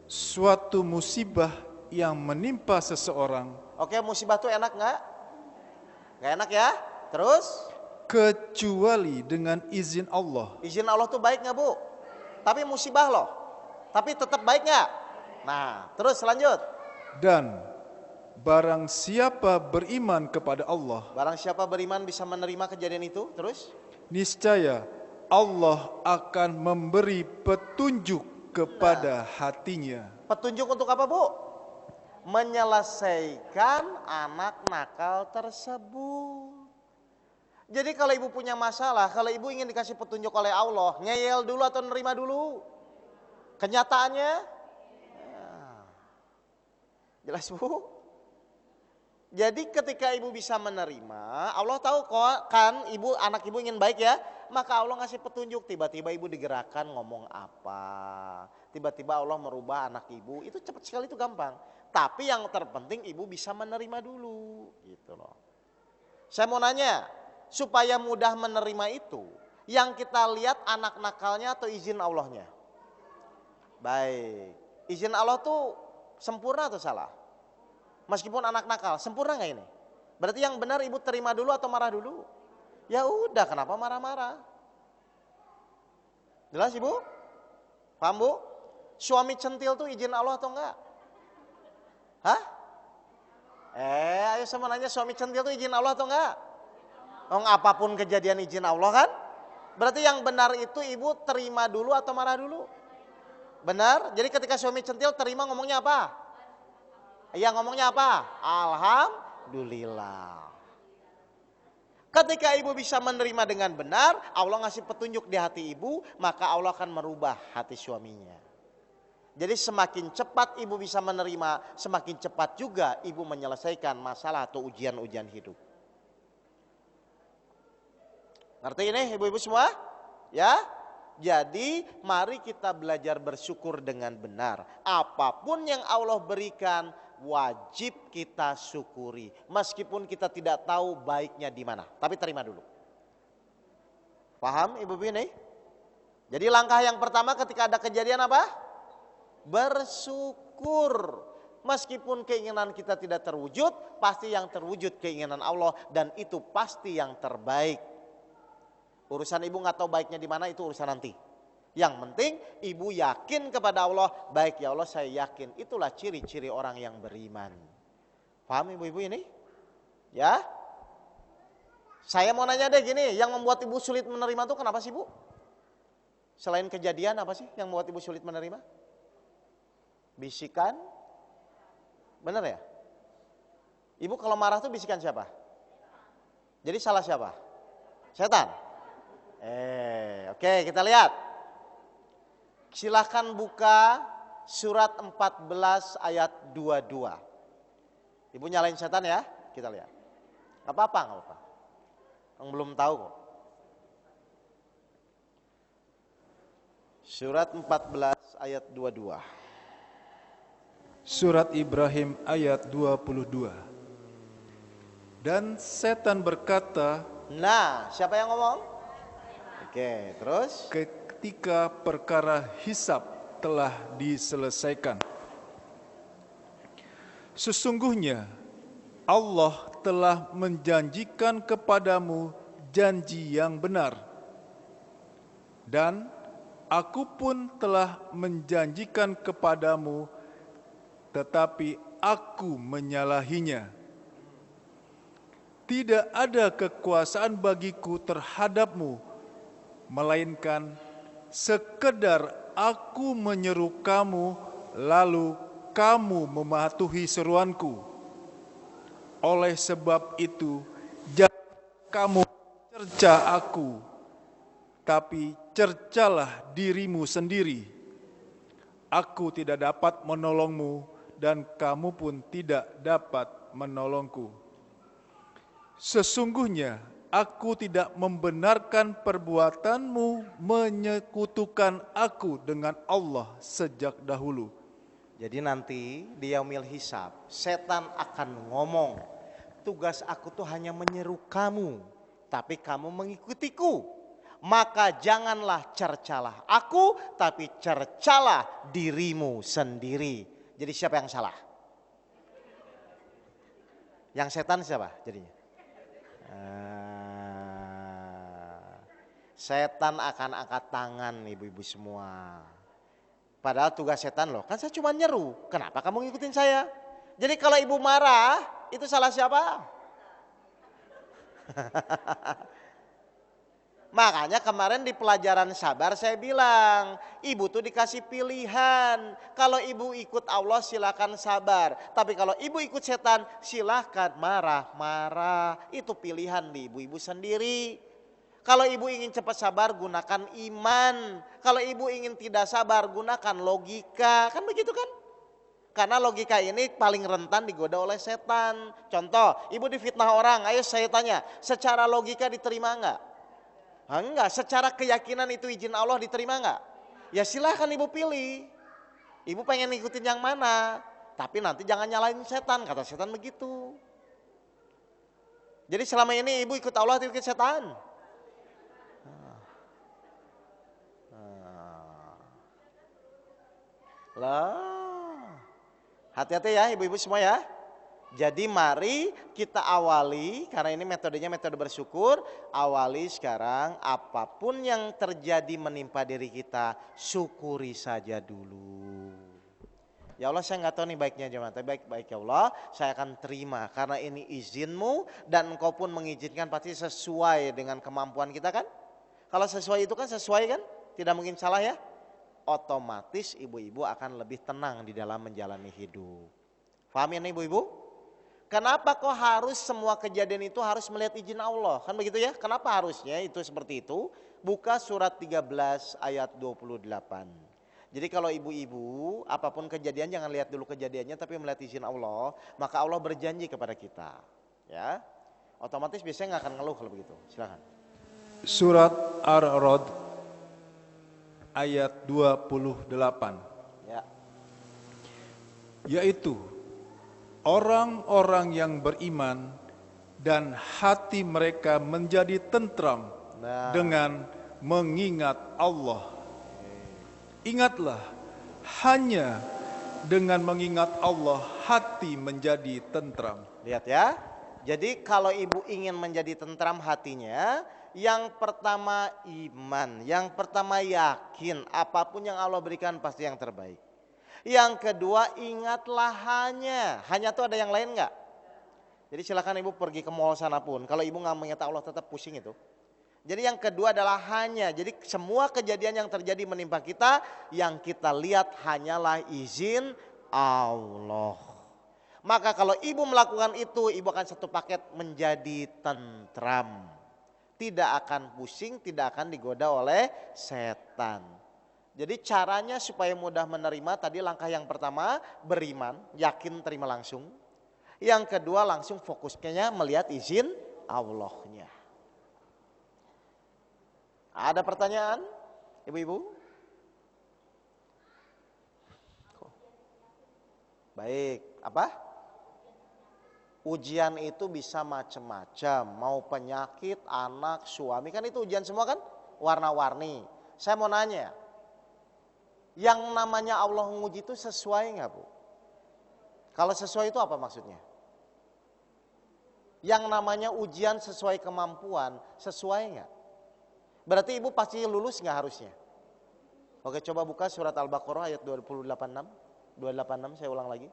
suatu musibah yang menimpa seseorang. Oke, musibah itu enak nggak? Nggak enak ya? Terus? Kecuali dengan izin Allah. Izin Allah tuh baik nggak bu? Tapi musibah loh. Tapi tetap baik nggak? Nah, terus lanjut. Dan barang siapa beriman kepada Allah, Barang siapa beriman bisa menerima kejadian itu. Terus? niscaya Allah akan memberi petunjuk kepada hatinya. Petunjuk untuk apa bu? Menyelesaikan anak nakal tersebut. Jadi kalau ibu punya masalah, kalau ibu ingin dikasih petunjuk oleh Allah, ngeyel dulu atau nerima dulu? Kenyataannya? Ya. Jelas bu? Jadi ketika ibu bisa menerima, Allah tahu kok kan anak ibu ingin baik ya, maka Allah ngasih petunjuk. Tiba-tiba ibu digerakkan ngomong apa, tiba-tiba Allah merubah anak ibu, itu cepat sekali, itu gampang. Tapi yang terpenting ibu bisa menerima dulu, gitu loh. Saya mau nanya, supaya mudah menerima itu, yang kita lihat anak nakalnya atau izin Allahnya? Baik, izin Allah tuh sempurna atau salah? Meskipun anak nakal, sempurna nggak ini? Berarti yang benar ibu terima dulu atau marah dulu? Ya udah, kenapa marah-marah? Jelas ibu? Paham bu? Suami centil tuh izin Allah atau enggak? Hah? Ayo sama nanya, suami centil tuh izin Allah atau enggak? Apapun kejadian izin Allah kan? Berarti yang benar itu ibu terima dulu atau marah dulu? Benar? Jadi ketika suami centil terima ngomongnya apa? Ya ngomongnya apa? Alhamdulillah. Ketika ibu bisa menerima dengan benar, Allah ngasih petunjuk di hati ibu, maka Allah akan merubah hati suaminya. Jadi semakin cepat ibu bisa menerima, semakin cepat juga ibu menyelesaikan masalah atau ujian-ujian hidup. Ngerti ini ibu-ibu semua? Ya? Jadi mari kita belajar bersyukur dengan benar. Apapun yang Allah berikan wajib kita syukuri. Meskipun kita tidak tahu baiknya di mana, tapi terima dulu. Paham ibu-ibu ini? Jadi langkah yang pertama ketika ada kejadian apa? Bersyukur. Meskipun keinginan kita tidak terwujud, pasti yang terwujud keinginan Allah, dan itu pasti yang terbaik. Urusan ibu nggak tahu baiknya di mana, itu urusan nanti. Yang penting ibu yakin kepada Allah, baik ya Allah saya yakin. Itulah ciri-ciri orang yang beriman. Paham ibu-ibu ini? Ya. Saya mau nanya deh gini, yang membuat ibu sulit menerima itu kenapa sih bu? Selain kejadian apa sih yang membuat ibu sulit menerima? Bisikan? Benar ya? Ibu kalau marah tuh bisikan siapa? Jadi salah siapa? Setan? Oke, kita lihat. Silahkan buka surat 14 ayat 22. Ibu nyalain setan ya, kita lihat. Gak apa-apa. Yang belum tahu kok. Surat 14 ayat 22. Surat Ibrahim ayat 22. Dan setan berkata, Nah, siapa yang ngomong? Oke, terus? ketika perkara hisab telah diselesaikan, sesungguhnya Allah telah menjanjikan kepadamu janji yang benar, dan Aku pun telah menjanjikan kepadamu, tetapi aku menyalahinya. Tidak ada kekuasaan bagiku terhadapmu, melainkan sekedar aku menyeru kamu, lalu kamu mematuhi seruanku. Oleh sebab itu, jangan kamu cerca aku, tapi cercalah dirimu sendiri. Aku tidak dapat menolongmu, dan kamu pun tidak dapat menolongku. Sesungguhnya aku tidak membenarkan perbuatanmu menyekutukan aku dengan Allah sejak dahulu. Jadi nanti di yaumil hisab, setan akan ngomong, tugas aku tuh hanya menyeru kamu, tapi kamu mengikutiku. Maka janganlah cercalah aku, tapi cercalah dirimu sendiri. Jadi siapa yang salah? Yang setan siapa jadinya? Setan akan angkat tangan ibu-ibu semua. Padahal tugas setan loh, kan saya cuma nyeru, kenapa kamu ngikutin saya? Jadi kalau ibu marah, itu salah siapa? Makanya kemarin di pelajaran sabar saya bilang, ibu tuh dikasih pilihan. Kalau ibu ikut Allah silakan sabar, tapi kalau ibu ikut setan silakan marah-marah. Itu pilihan di ibu-ibu sendiri. Kalau ibu ingin cepat sabar gunakan iman. Kalau ibu ingin tidak sabar gunakan logika. Kan begitu kan? Karena logika ini paling rentan digoda oleh setan. Contoh, ibu difitnah orang, ayo saya tanya, secara logika diterima enggak? Enggak, secara keyakinan itu izin Allah diterima enggak? Ya silahkan ibu pilih. Ibu pengen ngikutin yang mana? Tapi nanti jangan nyalain setan, kata setan begitu. Jadi selama ini ibu ikut Allah atau ikut setan? Lah, hati-hati ya ibu-ibu semua ya. Jadi mari kita awali, karena ini metodenya metode bersyukur. Awali sekarang apapun yang terjadi menimpa diri kita, syukuri saja dulu. Ya Allah saya nggak tahu nih baiknya jemaah, tapi baik ya Allah saya akan terima. Karena ini izinmu dan engkau pun mengizinkan pasti sesuai dengan kemampuan kita kan. Kalau sesuai itu kan sesuai kan, tidak mungkin salah ya. Otomatis ibu-ibu akan lebih tenang di dalam menjalani hidup. Paham ya nih ibu-ibu? Kenapa kok harus semua kejadian itu harus melihat izin Allah? Kan begitu ya? Kenapa harusnya itu seperti itu? Buka surat 13 ayat 28. Jadi kalau ibu-ibu apapun kejadian jangan lihat dulu kejadiannya tapi melihat izin Allah. Maka Allah berjanji kepada kita. Ya, otomatis biasanya nggak akan ngeluh kalau begitu. Silakan. Surat Ar-Rod ayat 28. Ya. Yaitu orang-orang yang beriman dan hati mereka menjadi tentram dengan mengingat Allah. Ingatlah, hanya dengan mengingat Allah hati menjadi tentram. Lihat ya. Jadi kalau ibu ingin menjadi tentram hatinya, yang pertama iman, yang pertama yakin apapun yang Allah berikan pasti yang terbaik. Yang kedua ingatlah hanya tuh ada yang lain nggak? Jadi silakan ibu pergi ke mall sana pun, kalau ibu nggak mengingat Allah tetap pusing itu. Jadi yang kedua adalah hanya, jadi semua kejadian yang terjadi menimpa kita, yang kita lihat hanyalah izin Allah. Maka kalau ibu melakukan itu, ibu akan satu paket menjadi tentram. Tidak akan pusing, tidak akan digoda oleh setan. Jadi caranya supaya mudah menerima, tadi langkah yang pertama beriman, yakin terima langsung. Yang kedua langsung fokusnya melihat izin Allahnya. Ada pertanyaan ibu-ibu? Baik, apa? Ujian itu bisa macam-macam, mau penyakit, anak, suami, kan itu ujian semua kan? Warna-warni. Saya mau nanya, yang namanya Allah menguji itu sesuai nggak Bu? Kalau sesuai itu apa maksudnya? Yang namanya ujian sesuai kemampuan, sesuai nggak? Berarti ibu pasti lulus nggak harusnya? Oke, coba buka surat Al-Baqarah ayat 286. 286, saya ulang lagi.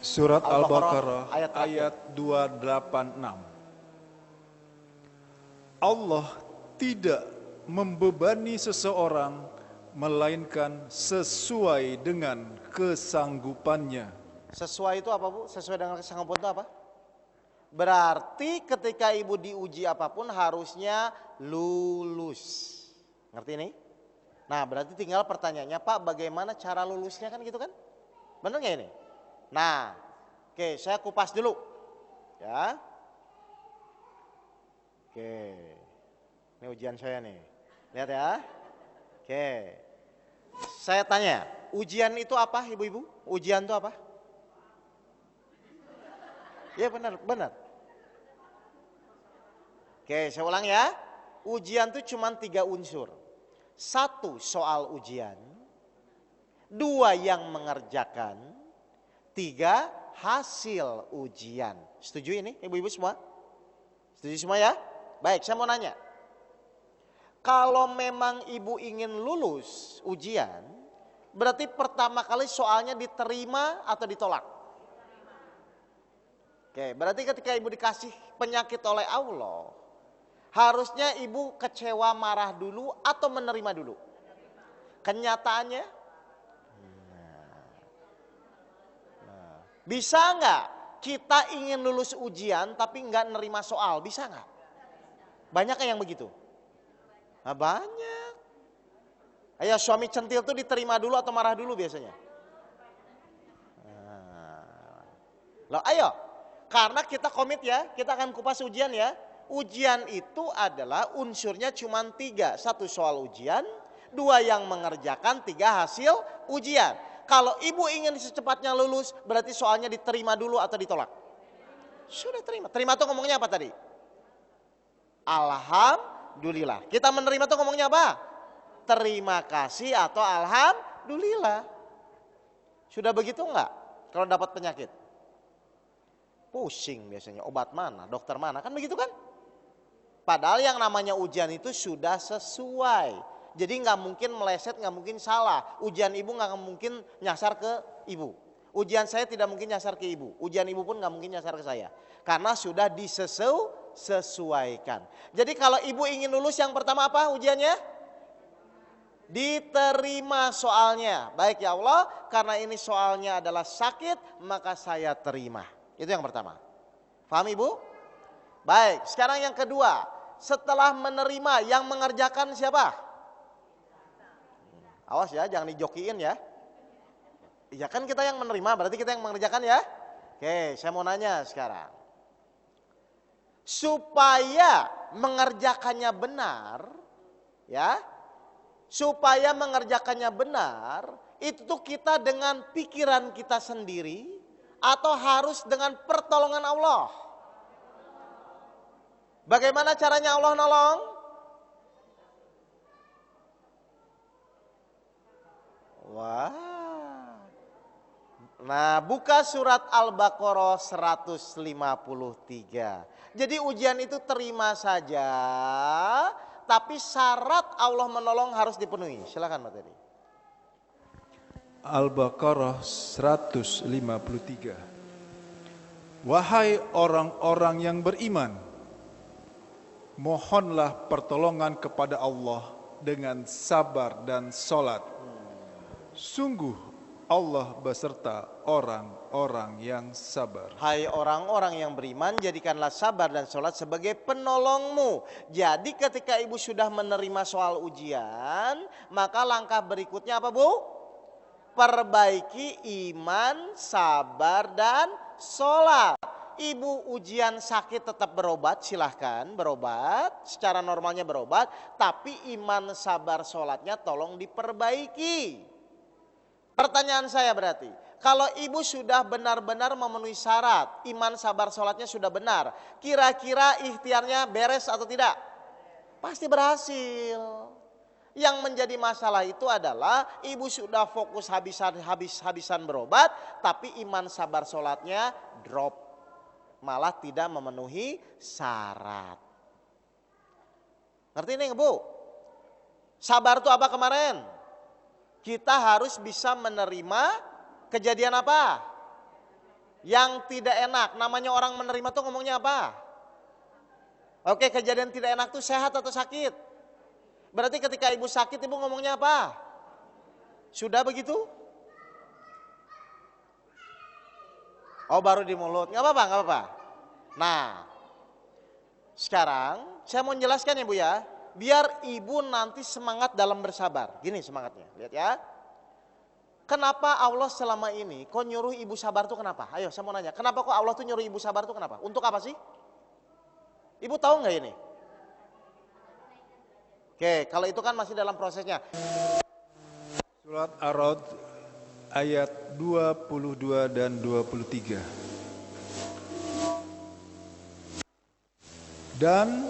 Surat Al-Baqarah, Al-Baqarah ayat 286. Allah tidak membebani seseorang melainkan sesuai dengan kesanggupannya. Sesuai itu apa, Bu? Sesuai dengan kesanggupan itu apa? Berarti ketika ibu diuji apapun harusnya lulus. Ngerti ini? Nah, berarti tinggal pertanyaannya, Pak, bagaimana cara lulusnya, kan gitu kan? Bener nggak ini? Nah, oke, saya kupas dulu. Ya. Oke. Ini ujian saya nih. Lihat ya. Oke. Saya tanya, ujian itu apa, Ibu-ibu? Ujian itu apa? Ya, benar, benar. Oke, saya ulang ya. Ujian itu cuma 3 unsur. 1, soal ujian. 2, yang mengerjakan. 3, hasil ujian. Setuju ini, ibu-ibu semua? Setuju semua ya? Baik, saya mau nanya. Kalau memang ibu ingin lulus ujian, berarti pertama kali soalnya diterima atau ditolak? Oke, berarti ketika ibu dikasih penyakit oleh Allah, harusnya ibu kecewa, marah dulu atau menerima dulu? Kenyataannya, bisa nggak kita ingin lulus ujian tapi nggak nerima soal? Bisa nggak? Banyak yang begitu? Nah, banyak. Ayo, suami centil tuh diterima dulu atau marah dulu biasanya? Loh, ayo. Karena kita komit ya, kita akan kupas ujian ya. Ujian itu adalah unsurnya cuma 3. 1, soal ujian. 2, yang mengerjakan. 3, hasil ujian. Kalau ibu ingin secepatnya lulus, berarti soalnya diterima dulu atau ditolak? Sudah terima. Terima tuh ngomongnya apa tadi? Alhamdulillah. Kita menerima tuh ngomongnya apa? Terima kasih atau alhamdulillah. Sudah begitu enggak? Kalau dapat penyakit? Pusing biasanya, obat mana, dokter mana, kan begitu kan? Padahal yang namanya ujian itu sudah sesuai. Jadi nggak mungkin meleset, nggak mungkin salah. Ujian ibu nggak mungkin nyasar ke ibu. Ujian saya tidak mungkin nyasar ke ibu. Ujian ibu pun nggak mungkin nyasar ke saya. Karena sudah disesuaikan. Jadi kalau ibu ingin lulus, yang pertama apa ujiannya? Diterima soalnya. Baik ya Allah, karena ini soalnya adalah sakit, maka saya terima. Itu yang pertama. Paham ibu? Baik, sekarang yang kedua. Setelah menerima, yang mengerjakan siapa? Awas ya, jangan dijokiin ya. Ya kan kita yang menerima, berarti kita yang mengerjakan ya. Oke, saya mau nanya sekarang. Supaya mengerjakannya benar, ya. Supaya mengerjakannya benar, itu tuh kita dengan pikiran kita sendiri atau harus dengan pertolongan Allah? Bagaimana caranya Allah nolong? Wah. Nah, buka surat Al-Baqarah 153. Jadi ujian itu terima saja, tapi syarat Allah menolong harus dipenuhi. Silakan materi. Al-Baqarah 153. Wahai orang-orang yang beriman, mohonlah pertolongan kepada Allah dengan sabar dan salat. Sungguh Allah beserta orang-orang yang sabar. Hai orang-orang yang beriman, jadikanlah sabar dan sholat sebagai penolongmu. Jadi ketika ibu sudah menerima soal ujian, maka langkah berikutnya apa, Bu? Perbaiki iman, sabar, dan sholat. Ibu ujian sakit tetap berobat, silahkan berobat. Secara normalnya berobat, tapi iman, sabar, sholatnya tolong diperbaiki. Pertanyaan saya berarti, kalau ibu sudah benar-benar memenuhi syarat, iman, sabar, sholatnya sudah benar, kira-kira ikhtiarnya beres atau tidak? Pasti berhasil. Yang menjadi masalah itu adalah ibu sudah fokus habis-habisan berobat, tapi iman, sabar, sholatnya drop. malah tidak memenuhi syarat. Ngerti nih Bu? Sabar itu apa kemarin? Kita harus bisa menerima kejadian apa? Yang tidak enak. Namanya orang menerima tuh ngomongnya apa? Oke, kejadian tidak enak tuh sehat atau sakit? Berarti ketika ibu sakit, ibu ngomongnya apa? Sudah begitu? Oh, baru di mulut. Nggak apa-apa, nggak apa-apa. Nah, sekarang saya mau menjelaskan ya Bu ya. Biar ibu nanti semangat dalam bersabar. Gini semangatnya, lihat ya. Kenapa Allah selama ini kok nyuruh ibu sabar tuh kenapa? Ayo saya mau nanya, kenapa kok Allah tuh nyuruh ibu sabar tuh kenapa? Untuk apa sih? Ibu tahu nggak ini? Oke, kalau itu kan masih dalam prosesnya. Surat Ar-Ra'd ayat 22 dan 23. Dan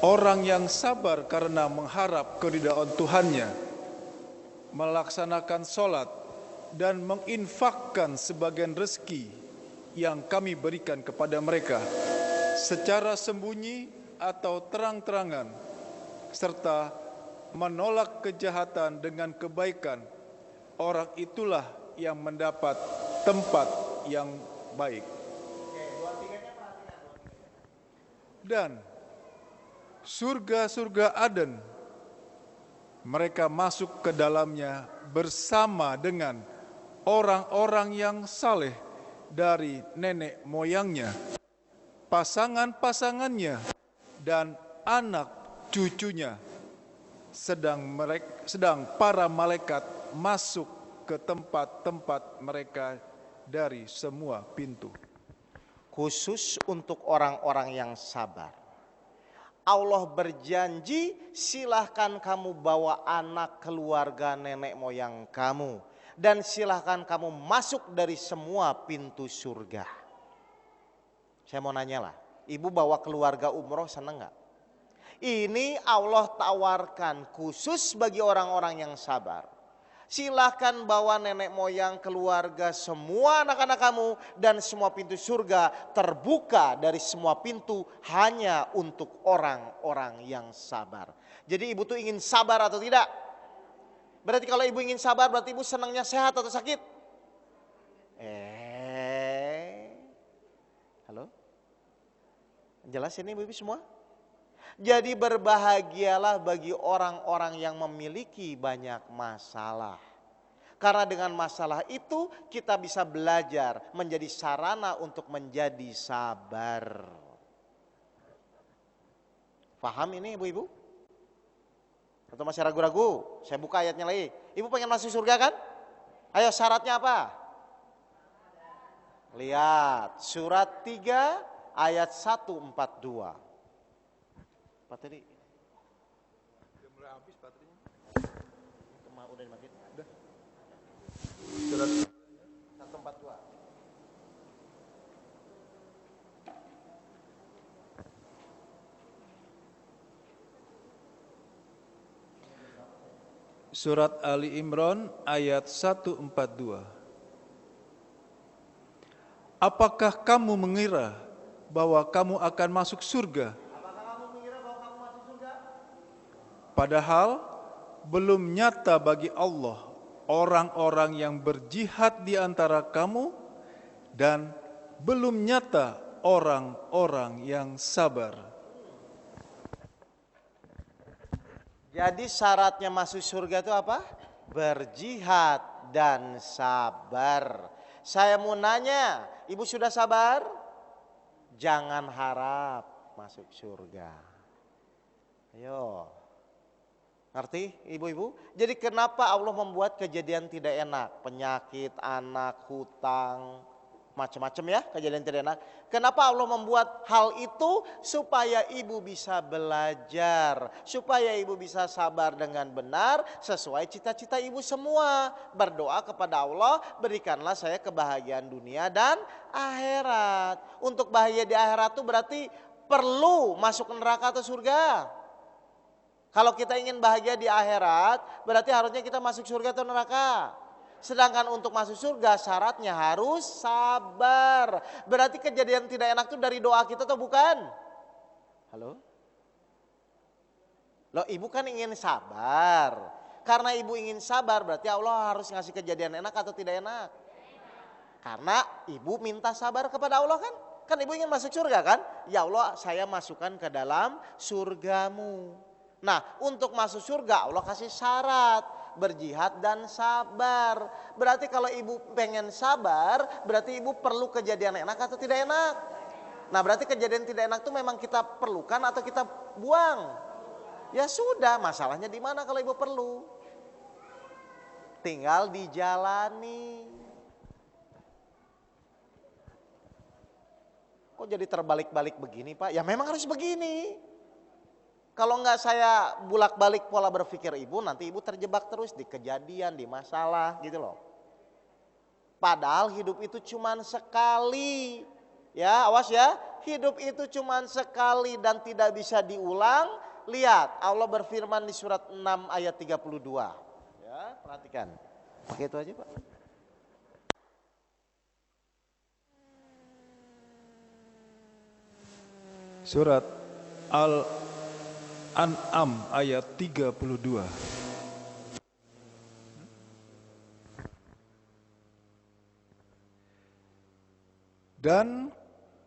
orang yang sabar karena mengharap keridhaan Tuhannya, melaksanakan sholat dan menginfakkan sebagian rezeki yang kami berikan kepada mereka secara sembunyi atau terang-terangan, serta menolak kejahatan dengan kebaikan, orang itulah yang mendapat tempat yang baik. Dan surga-surga Aden, mereka masuk ke dalamnya bersama dengan orang-orang yang saleh dari nenek moyangnya, pasangan-pasangannya, dan anak cucunya. Sedang para malaikat masuk ke tempat-tempat mereka dari semua pintu. Khusus untuk orang-orang yang sabar. Allah berjanji, silahkan kamu bawa anak keluarga nenek moyang kamu. Dan silahkan kamu masuk dari semua pintu surga. Saya mau nanya lah, ibu bawa keluarga umroh seneng gak? Ini Allah tawarkan khusus bagi orang-orang yang sabar. Silahkan bawa nenek moyang, keluarga, semua anak-anak kamu, dan semua pintu surga terbuka dari semua pintu hanya untuk orang-orang yang sabar. Jadi ibu tuh ingin sabar atau tidak? Berarti kalau ibu ingin sabar berarti ibu senangnya sehat atau sakit? Halo? Jelas ini ibu-ibu semua? Jadi berbahagialah bagi orang-orang yang memiliki banyak masalah. Karena dengan masalah itu kita bisa belajar menjadi sarana untuk menjadi sabar. Paham ini ibu-ibu? Atau masih ragu-ragu? Saya buka ayatnya lagi. Ibu pengen masuk surga kan? Ayo syaratnya apa? Lihat surat 3 ayat 142. Baterai. Udah mulai habis baterainya. Udah dimatiin? Udah. Surat 142. Surat Ali Imran ayat 142. Apakah kamu mengira bahwa kamu akan masuk surga? Padahal belum nyata bagi Allah orang-orang yang berjihad di antara kamu, dan belum nyata orang-orang yang sabar. Jadi syaratnya masuk surga itu apa? Berjihad dan sabar. Saya mau nanya, ibu sudah sabar? Jangan harap masuk surga. Ayo. Ngerti ibu-ibu? Jadi kenapa Allah membuat kejadian tidak enak? Penyakit, anak, hutang, macam-macam ya kejadian tidak enak. Kenapa Allah membuat hal itu? Supaya ibu bisa belajar. Supaya ibu bisa sabar dengan benar sesuai cita-cita ibu semua. Berdoa kepada Allah, berikanlah saya kebahagiaan dunia dan akhirat. Untuk bahagia di akhirat itu berarti perlu masuk neraka atau surga? Kalau kita ingin bahagia di akhirat, berarti harusnya kita masuk surga atau neraka? Sedangkan untuk masuk surga syaratnya harus sabar. Berarti kejadian tidak enak itu dari doa kita atau bukan? Halo? Loh, ibu kan ingin sabar. Karena ibu ingin sabar berarti Allah harus ngasih kejadian enak atau tidak enak? Karena ibu minta sabar kepada Allah kan? Kan ibu ingin masuk surga kan? Ya Allah, saya masukkan ke dalam surgamu. Nah, untuk masuk surga Allah kasih syarat, berjihad dan sabar. Berarti kalau ibu pengen sabar, berarti ibu perlu kejadian enak atau tidak enak? Nah, berarti kejadian tidak enak itu memang kita perlukan atau kita buang? Ya sudah, masalahnya di mana kalau ibu perlu? Tinggal dijalani. Kok jadi terbalik-balik begini Pak? Ya memang harus begini. Kalau enggak saya bulak-balik pola berpikir ibu, nanti ibu terjebak terus di kejadian, di masalah gitu loh. Padahal hidup itu cuma sekali. Ya, awas ya. Hidup itu cuma sekali dan tidak bisa diulang. Lihat, Allah berfirman di surat 6 ayat 32. Ya, perhatikan. Pakai itu aja Pak. Surat Al-An'am ayat 32. Dan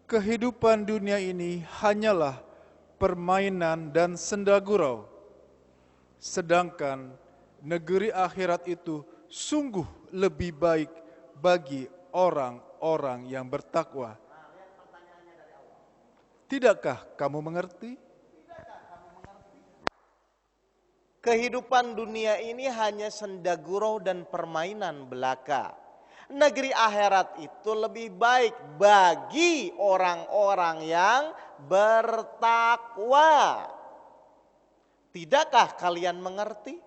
kehidupan dunia ini hanyalah permainan dan senda gurau. Sedangkan negeri akhirat itu sungguh lebih baik bagi orang-orang yang bertakwa. Tidakkah kamu mengerti? Kehidupan dunia ini hanya senda gurau dan permainan belaka. Negeri akhirat itu lebih baik bagi orang-orang yang bertakwa. Tidakkah kalian mengerti?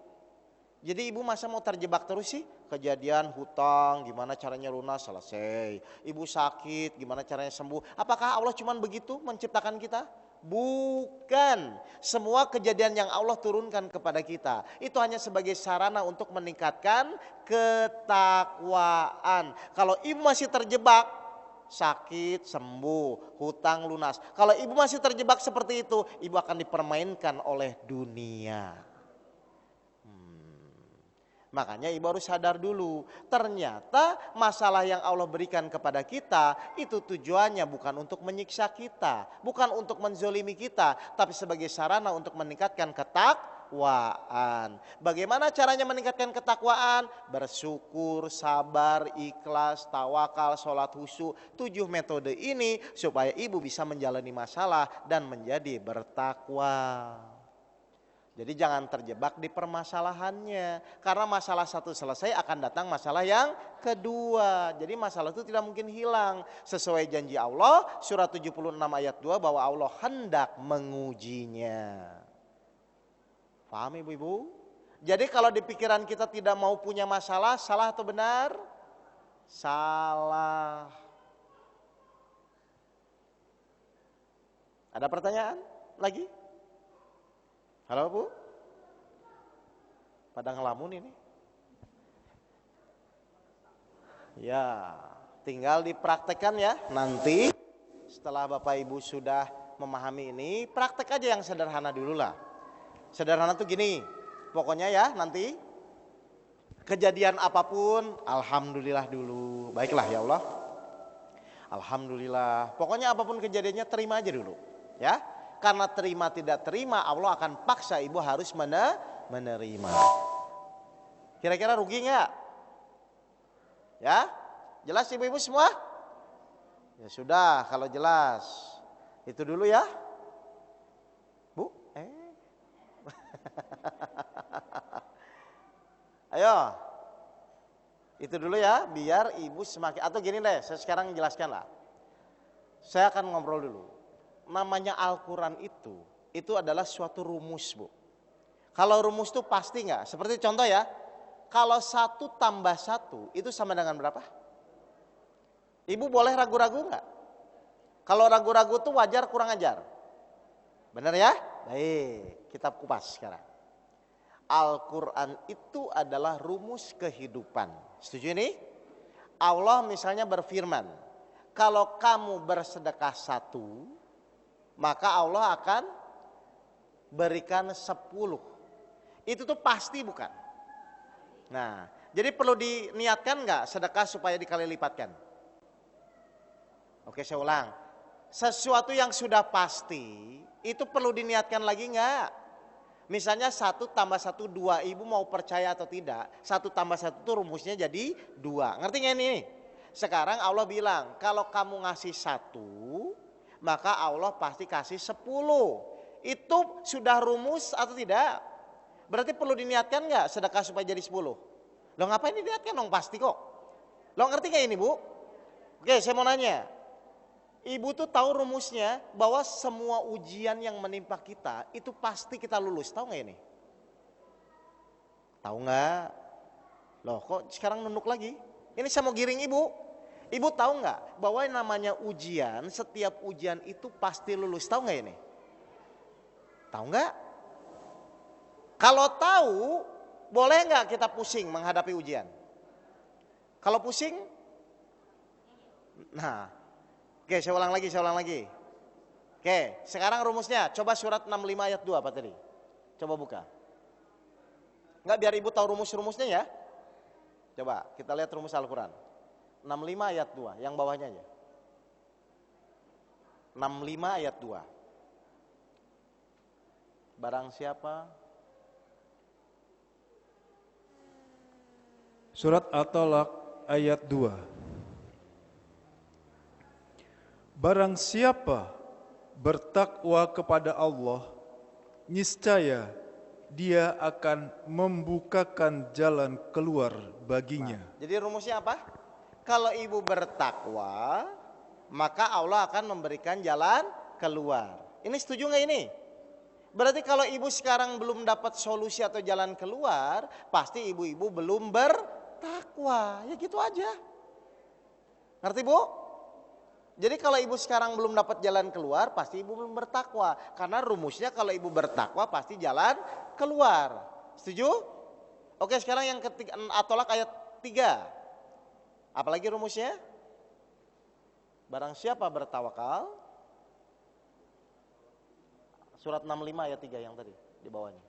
Jadi ibu masa mau terjebak terus sih? Kejadian hutang, gimana caranya lunas, selesai. Ibu sakit, gimana caranya sembuh. Apakah Allah cuma begitu menciptakan kita? Bukan. Semua kejadian yang Allah turunkan kepada kita itu hanya sebagai sarana untuk meningkatkan ketakwaan. Kalau ibu masih terjebak, sakit, sembuh, hutang, lunas. Kalau ibu masih terjebak seperti itu, ibu akan dipermainkan oleh dunia. Makanya ibu harus sadar dulu, ternyata masalah yang Allah berikan kepada kita itu tujuannya bukan untuk menyiksa kita, bukan untuk menzolimi kita, tapi sebagai sarana untuk meningkatkan ketakwaan. Bagaimana caranya meningkatkan ketakwaan? Bersyukur, sabar, ikhlas, tawakal, sholat khusyuk. 7 metode ini supaya ibu bisa menjalani masalah dan menjadi bertakwa. Jadi jangan terjebak di permasalahannya. Karena masalah satu selesai akan datang masalah yang kedua. Jadi masalah itu tidak mungkin hilang. Sesuai janji Allah surat 76 ayat 2 bahwa Allah hendak mengujinya. Paham ibu-ibu? Jadi kalau di pikiran kita tidak mau punya masalah, salah atau benar? Salah. Ada pertanyaan lagi? Halo Bu? Pada ngelamun ini? Ya, tinggal dipraktekkan ya. Nanti setelah Bapak Ibu sudah memahami ini, praktek aja yang sederhana dulu lah. Sederhana tuh gini, pokoknya ya nanti kejadian apapun, alhamdulillah dulu. Baiklah ya Allah. Alhamdulillah. Pokoknya apapun kejadiannya terima aja dulu. Ya. Karena terima tidak terima, Allah akan paksa ibu harus menerima. Kira-kira rugi nggak? Ya, jelas ibu-ibu semua? Ya sudah, kalau jelas itu dulu ya, Bu. Ayo, itu dulu ya, biar ibu semakin. Atau gini deh, saya sekarang jelaskan lah. Saya akan ngobrol dulu. Namanya Al-Quran itu adalah suatu rumus Bu. Kalau rumus itu pasti nggak? Seperti contoh ya, kalau 1 tambah 1 itu sama dengan berapa? Ibu boleh ragu-ragu nggak? Kalau ragu-ragu itu wajar kurang ajar? Benar ya? Baik, kita kupas sekarang. Al-Quran itu adalah rumus kehidupan. Setuju ini? Allah misalnya berfirman, kalau kamu bersedekah 1, maka Allah akan berikan 10. Itu tuh pasti bukan? Nah, jadi perlu diniatkan nggak sedekah supaya dikali lipatkan? Oke, saya ulang. Sesuatu yang sudah pasti, itu perlu diniatkan lagi nggak? Misalnya 1 tambah 1 2, ibu mau percaya atau tidak, 1 tambah 1 itu rumusnya jadi 2. Ngerti nggak ini? Sekarang Allah bilang, kalau kamu ngasih 1, maka Allah pasti kasih 10. Itu sudah rumus atau tidak? Berarti perlu diniatkan nggak sedekah supaya jadi 10? Loh ngapain diniatkan dong, pasti kok. Lo ngerti nggak ini Bu? Oke, saya mau nanya. Ibu tuh tahu rumusnya bahwa semua ujian yang menimpa kita itu pasti kita lulus. Tahu nggak ini? Tahu nggak? Loh kok sekarang nunduk lagi? Ini saya mau giring ibu. Ibu tahu nggak bahwa yang namanya ujian, setiap ujian itu pasti lulus. Tahu nggak ini? Tahu nggak? Kalau tahu, boleh nggak kita pusing menghadapi ujian? Kalau pusing, nah. Oke, saya ulang lagi. Oke, sekarang rumusnya. Coba surat 65 ayat 2 apa tadi? Coba buka. Enggak, biar ibu tahu rumus-rumusnya ya. Coba kita lihat rumus Al-Quran. 65 ayat 2, yang bawahnya aja. 65 ayat 2. Barang siapa? Surat At-Talaq ayat 2. Barang siapa bertakwa kepada Allah, niscaya Dia akan membukakan jalan keluar baginya. Jadi rumusnya apa? Kalau ibu bertakwa, maka Allah akan memberikan jalan keluar. Ini setuju nggak ini? Berarti kalau ibu sekarang belum dapat solusi atau jalan keluar, pasti ibu-ibu belum bertakwa. Ya gitu aja. Ngerti Bu? Jadi kalau ibu sekarang belum dapat jalan keluar, pasti ibu belum bertakwa. Karena rumusnya kalau ibu bertakwa pasti jalan keluar. Setuju? Oke, sekarang yang ketiga, At-Talaq ayat 3. Apalagi rumusnya? Barang siapa bertawakal. Surat 65 ayat 3 yang tadi di bawahnya.